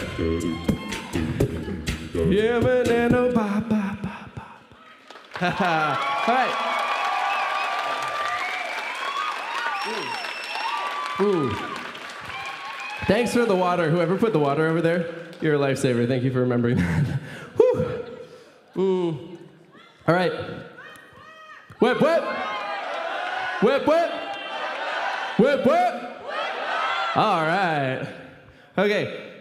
Yeah, I'm a nanobot. All right. Ooh. Thanks for the water. Whoever put the water over there, you're a lifesaver. Thank you for remembering that. Whew. All right. Whip. All right. Okay.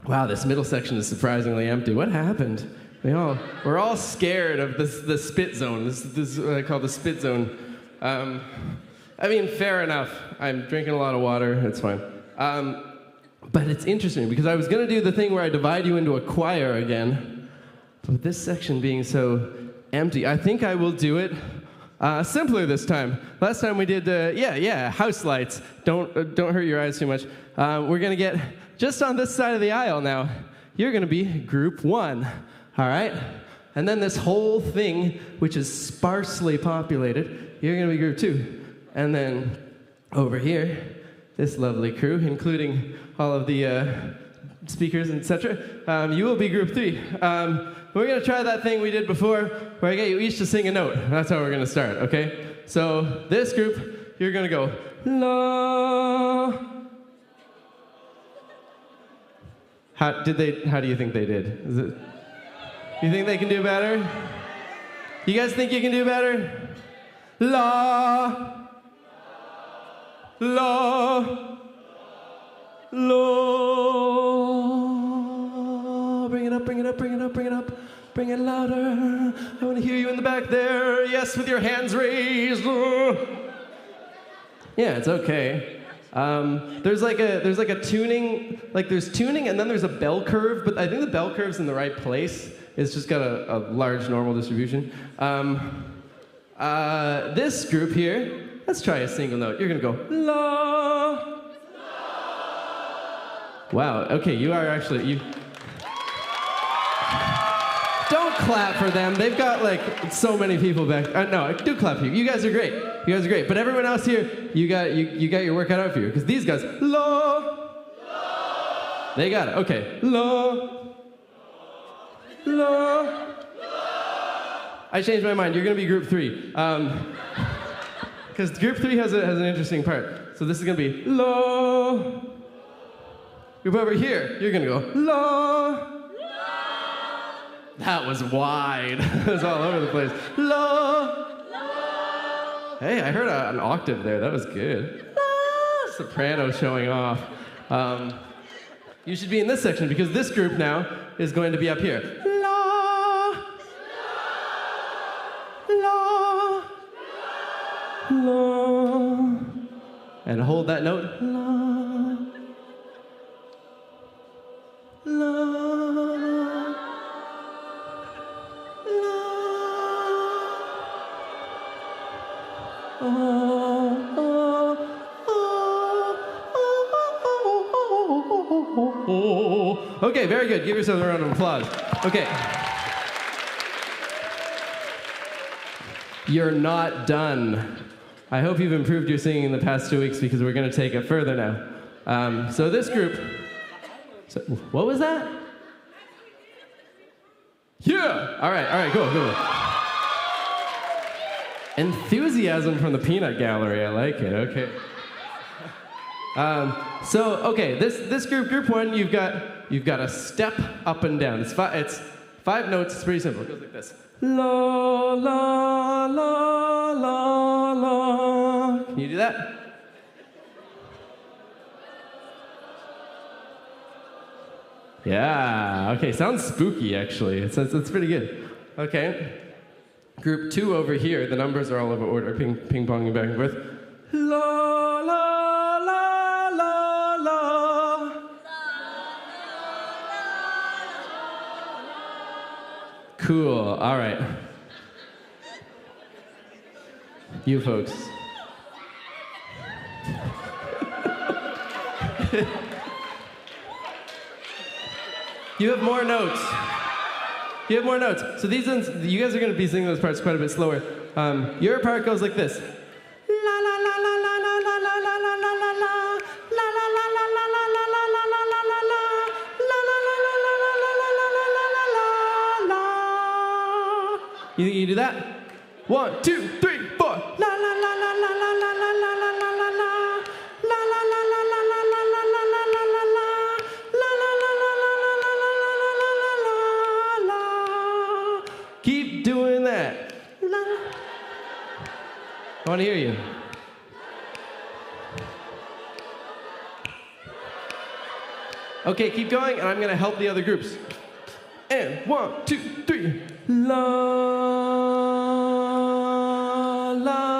Wow, this middle section is surprisingly empty. What happened? We're all scared of the spit zone. This is what I call the spit zone. I mean, fair enough. I'm drinking a lot of water. It's fine. But it's interesting because I was going to do the thing where I divide you into a choir again. But with this section being so empty, I think I will do it simpler this time. Last time we did, house lights. Don't hurt your eyes too much. We're going to get just on this side of the aisle now. You're going to be group 1, all right? And then this whole thing, which is sparsely populated, you're going to be group 2. And then over here, this lovely crew, including all of the speakers, etc., you will be group 3. We're going to try that thing we did before, where I get you each to sing a note. That's how we're going to start, okay? So this group, you're going to go, la. How do you think they did? You think they can do better? You guys think you can do better? La. La. La. Bring it up, bring it up, bring it up, bring it up. Bring it louder. I want to hear you in the back there. Yes, with your hands raised. Yeah, it's okay. There's like a tuning, like there's tuning and then there's a bell curve, but I think the bell curve's in the right place. It's just got a large normal distribution. This group here, let's try a single note. You're gonna go la. Wow. Okay, you are actually you. Don't clap for them. They've got like so many people back. No, do clap for you. You guys are great. You guys are great. But everyone else here, you got your work cut out for you because these guys la. They got it. Okay. La. La. I changed my mind. You're gonna be group 3. Because group 3 has an interesting part. So this is gonna be la. Group over here, you're gonna go la. That was wide. It was all over the place. La. Hey, I heard an octave there. That was good. La. Soprano showing off. You should be in this section because this group now is going to be up here. La. La. La. And hold that note. La. La. Okay, very good. Give yourselves a round of applause. Okay. You're not done. I hope you've improved your singing in the past 2 weeks because we're going to take it further now. So this group... So, what was that? Yeah! All right, cool. Enthusiasm from the peanut gallery. I like it. Okay. Okay, this group 1, you've got a step up and down. It's 5 notes. It's pretty simple. It goes like this. La la la la la. Can you do that? Yeah. Okay. Sounds spooky, actually. It's pretty good. Okay. Group 2 over here. The numbers are all over order, ping ponging back and forth. La la la la la. Cool. All right. You folks. You have more notes. So these ones, you guys are going to be singing those parts quite a bit slower. Your part goes like this. You think you can do that? 1, 2, 3, 4. La la la la la la la la la la la la la la. La la la la la la la la la la la la la. La la la la la la la la la la. Keep doing that. La. I want to hear you. Okay, keep going, and I'm going to help the other groups. And 1, 2, 3. La la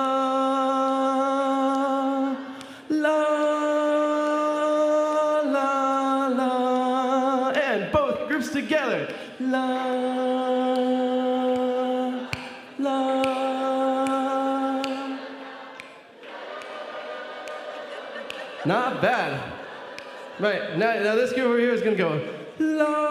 la la la. And both groups together. La la. Not bad. Right, now this group over here is going to go la.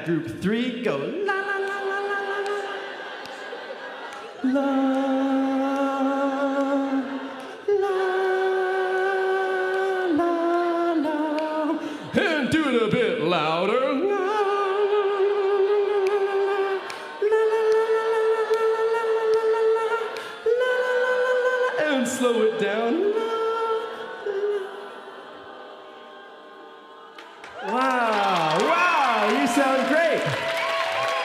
Group 3, go la la la la la la la la la la, and do it a bit louder. And slow it down. Wow, you sound great.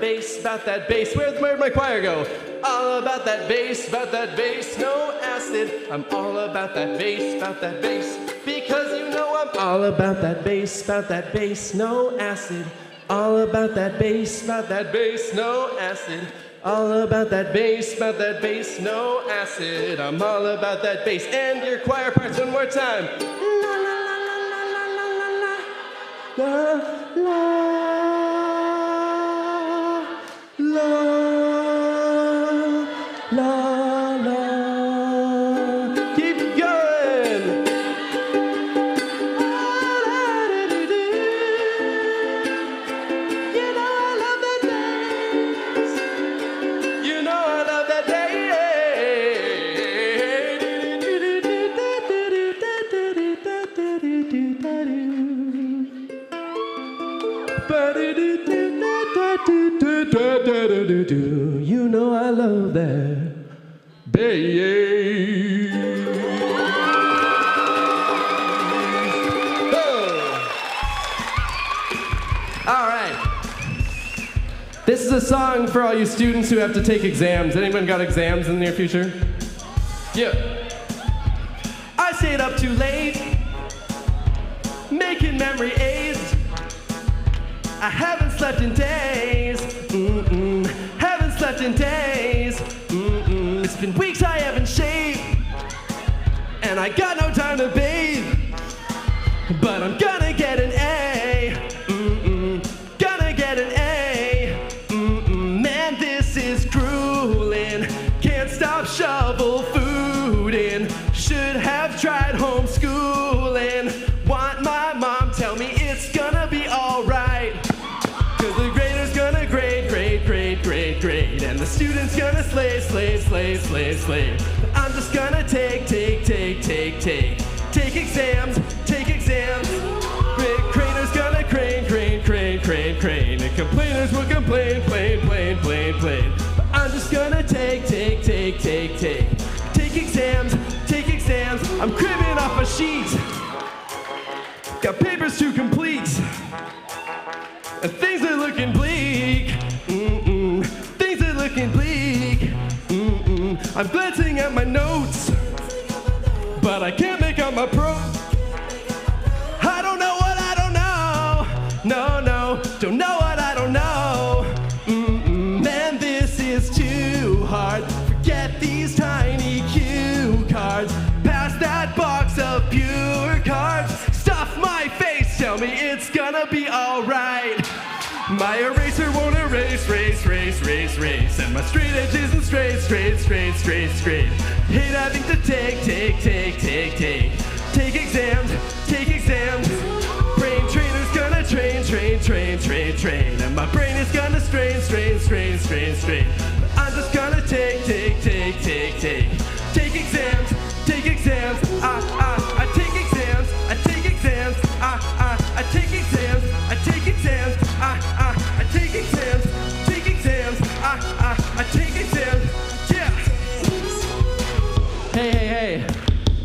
that bass, about that bass. Where'd my choir go? All about that bass, no acid. I'm all about that bass, because you know I'm all about that bass, no acid. All about that bass, no acid. All about that bass, no acid. I'm all about that bass. And your choir parts one more time. La la la la la la la. Keep going. You know I love that bass. You know I love that You know I love that bass. All right. This is a song for all you students who have to take exams. Anyone got exams in the near future? Yeah. I stayed up too late, making memory aids. I haven't slept in days. Haven't slept in days. It's been weeks I haven't shaved, and I got no time to bathe. But I'm gonna get an A. Gonna get an A. Man, this is grueling. Can't stop shovel food in. Should have tried homeschooling. Want my mom tell me it's gonna be alright. Cause the grader's gonna grade. And the student's gonna slay. But I'm just gonna take exams. Craner's gonna crane. And complainers will complain. But I'm just gonna take exams. I'm cribbing off a sheet. Got papers to complete. And things are looking bleak. Things are looking bleak. I'm glancing at my notes, but I can't make out my pro. I don't know what I don't know. No, don't know what I don't know. Man, this is too hard. Forget these tiny cue cards. Pass that box of pure cards. Stuff my face, tell me it's gonna be alright. My eraser won't erase. And my straight edge isn't straight. Hate having to take exams. Brain trainer's gonna train. And my brain is gonna strain. But I'm just gonna take exams. I take exams. I take exams. I take exams. I take exams. I take exams. Yeah. Hey.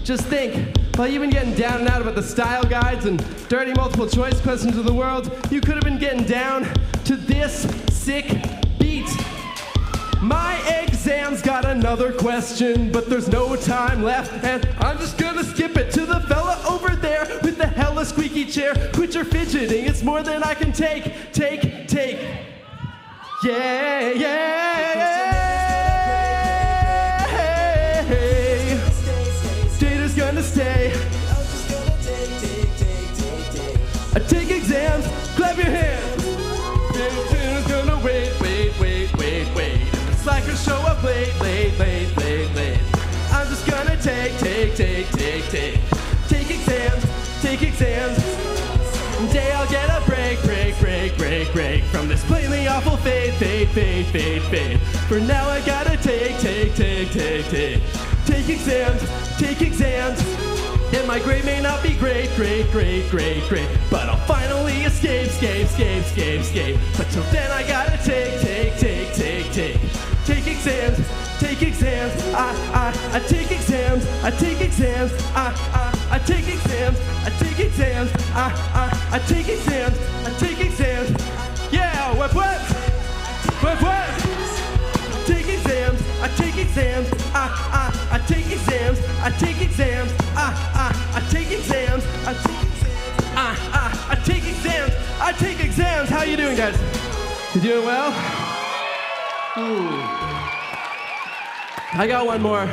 Just think, while you've been getting down and out about the style guides and dirty multiple choice questions of the world, you could have been getting down to this sick beat. My exam's got another question, but there's no time left, and I'm just gonna skip it to the fella over there with the hella squeaky chair. Quit your fidgeting, it's more than I can take. Yeah. Data's gonna stay. I take exams, clap your hands. Data's gonna wait. Slackers show up late. I'm just gonna take exams. Day I'll get a break from this plainly awful fade. For now I gotta take exams. And my grade may not be great, but I'll finally escape. But till then I gotta take exams. I take exams. I take exams. I take exams. Yeah, WEP. I take exams. I take exams. I take exams. I take exams. I take exams. How you doing, guys? You doing well? I got one more.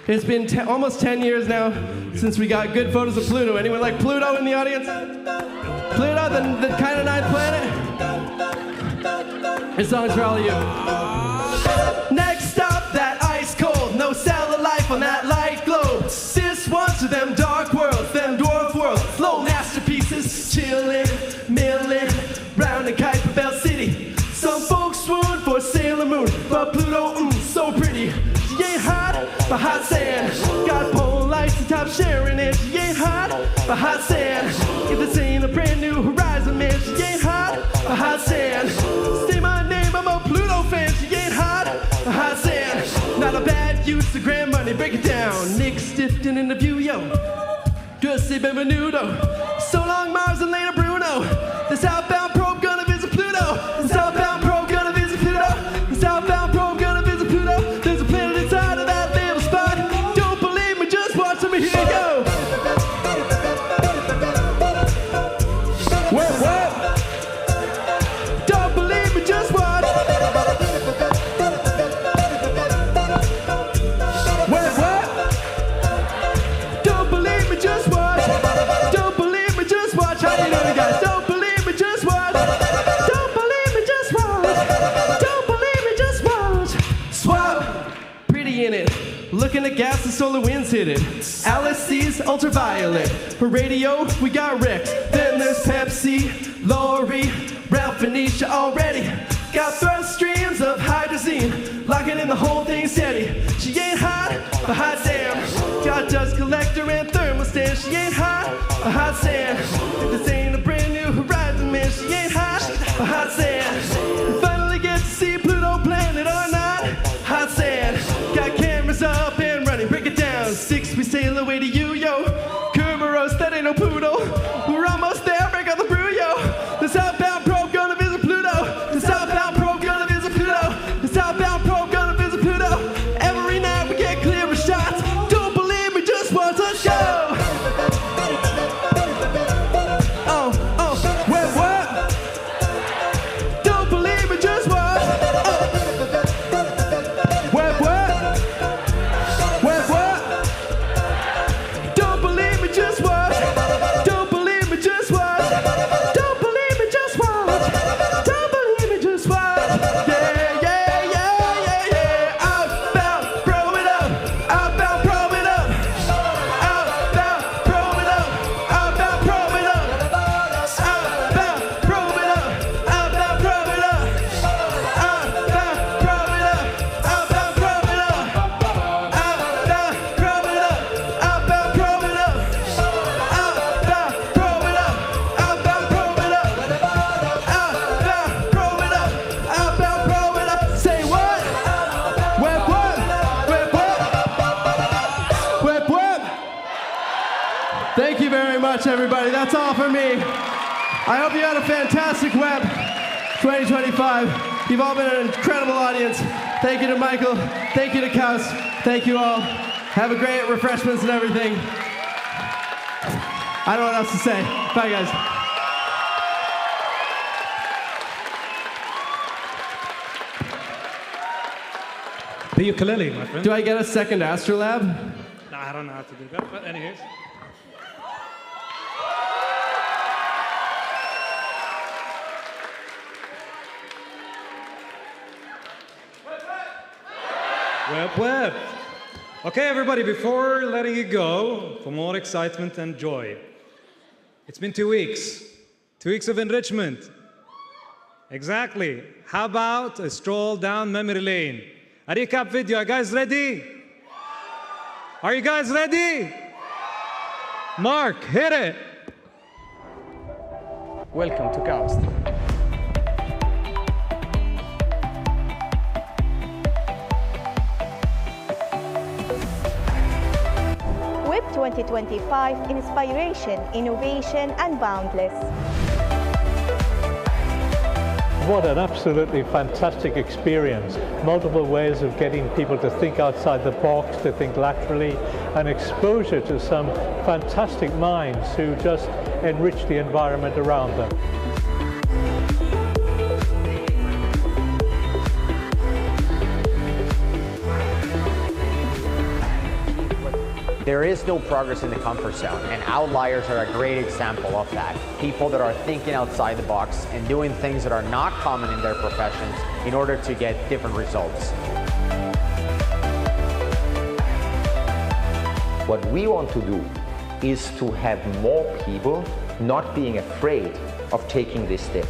It's been almost 10 years now since we got good photos of Pluto. Anyone like Pluto in the audience? Pluto, the kind of ninth planet? This song's for all of you. Next stop, that ice cold. No cellular life on that light globe. This one's to them dark worlds, them dwarf worlds. Slow masterpieces, chillin', millin', round in Capella City. Some folks swoon for Sailor Moon, but Pluto, so pretty. She ain't hot, but hot sand. Got pole lights and top sharing it. She ain't hot, but hot sand. If this ain't a brand new horizon, man, she ain't hot, but hot sand. Say my name, I'm a Pluto fan. She ain't hot, but hot sand. Not a bad use of grand money, break it down. Nick Stifton in the view, yo. Just say benvenuto. So long, Mars and later Bruno. The southbound probe gonna visit Pluto. The southbound probe gonna visit Pluto. The southbound probe gonna visit Pluto. There's a planet inside of that little spot. Don't believe me, just watch me. Here you go. Whip, whip. Don't believe me, just watch. Whip, whip. Don't believe me, just watch. Don't believe me, just watch. How you doing, guys? Don't believe me, just watch. Don't believe me, just watch. Don't believe me, just watch. Swap, pretty in it. Looking at gas and solar winds hit it. Alice sees ultraviolet. For radio, we got Rick. Then there's Pepsi, Lori, Ralph and Nisha already. Got thrust streams of hydrazine, locking in the whole thing steady. She ain't hot, but hot damn. Got dust collector and thermostat. She ain't hot, but hot sand. If this ain't a brand new horizon, man, she ain't hot, but hot sand. We finally get to see Pluto planet or not, hot sand. Got cameras up and running, break it down. 6 we sail away to you, yo. Kerberos, that ain't no poodle. We're almost there, break out the brew, yo. The southbound probe gonna visit Pluto. The southbound probe gonna visit Pluto. The southbound probe gonna visit Pluto. Every night we get clearer shots. Don't believe me, just watch us go. Oh, what? Don't believe me, just watch. What? Don't believe me, just watch. Don't believe me, just watch. Don't believe me, just watch. Don't believe me, just watch. Yeah. Outbound, probe it up. Outbound, probe it up. Outbound, probe it up. Outbound, probe it up. Outbound, probe it up. Outbound, probe it up. Outbound, probe it up. Outbound, probe it up. Outbound, probe it up. Outbound, probe it up. Outbound, probe it up. Outbound, probe it up. Outbound, probe it up. Outbound, probe it up. Say what? Whip, whip. Whip, whip. Whip, whip. Thank you very much, everybody. That's all for me. I hope you had a fantastic WEP 2025. You've all been an incredible audience. Thank you to Michael. Thank you to KAUST. Thank you all. Have a great refreshments and everything. I don't know what else to say. Bye, guys. The ukulele, my friend. Do I get a second Astrolab? No, I don't know how to do that, but anyways. Web. Okay, everybody, before letting it go, for more excitement and joy, it's been 2 weeks. 2 weeks of enrichment. Exactly. How about a stroll down memory lane? A recap video. Are you guys ready? Are you guys ready? Mark, hit it. Welcome to KAUST. WEP 2025, Inspiration, Innovation, and Boundless. what an absolutely fantastic experience. Multiple ways of getting people to think outside the box, to think laterally, and exposure to some fantastic minds who just enrich the environment around them. There is no progress in the comfort zone, and Outliers are a great example of that. People that are thinking outside the box and doing things that are not common in their professions in order to get different results. What we want to do is to have more people not being afraid of taking this step.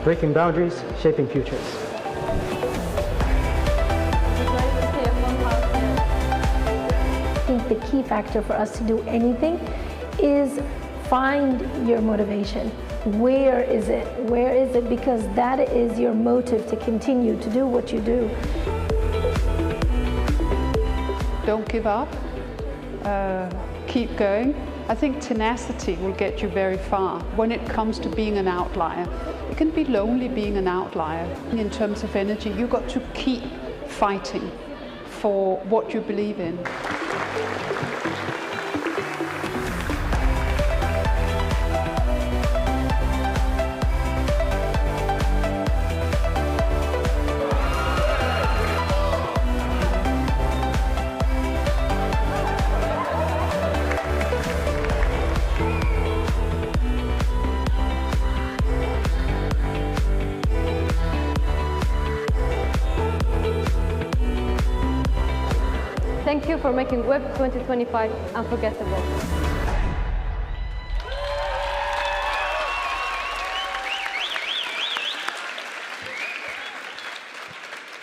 Breaking boundaries, shaping futures. I think the key factor for us to do anything is find your motivation. Where is it? Where is it? Because that is your motive to continue to do what you do. Don't give up. Keep going. I think tenacity will get you very far when it comes to being an outlier. It can be lonely being an outlier. In terms of energy, you've got to keep fighting for what you believe in. Thank you for making WEP 2025 unforgettable.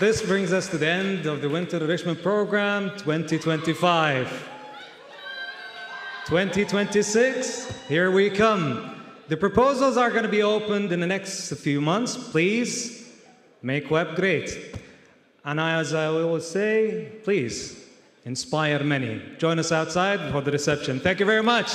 This brings us to the end of the Winter Enrichment Program 2025. 2026, here we come. The proposals are going to be opened in the next few months. Please make WEP great. And as I always say, please inspire many. Join us outside for the reception. Thank you very much.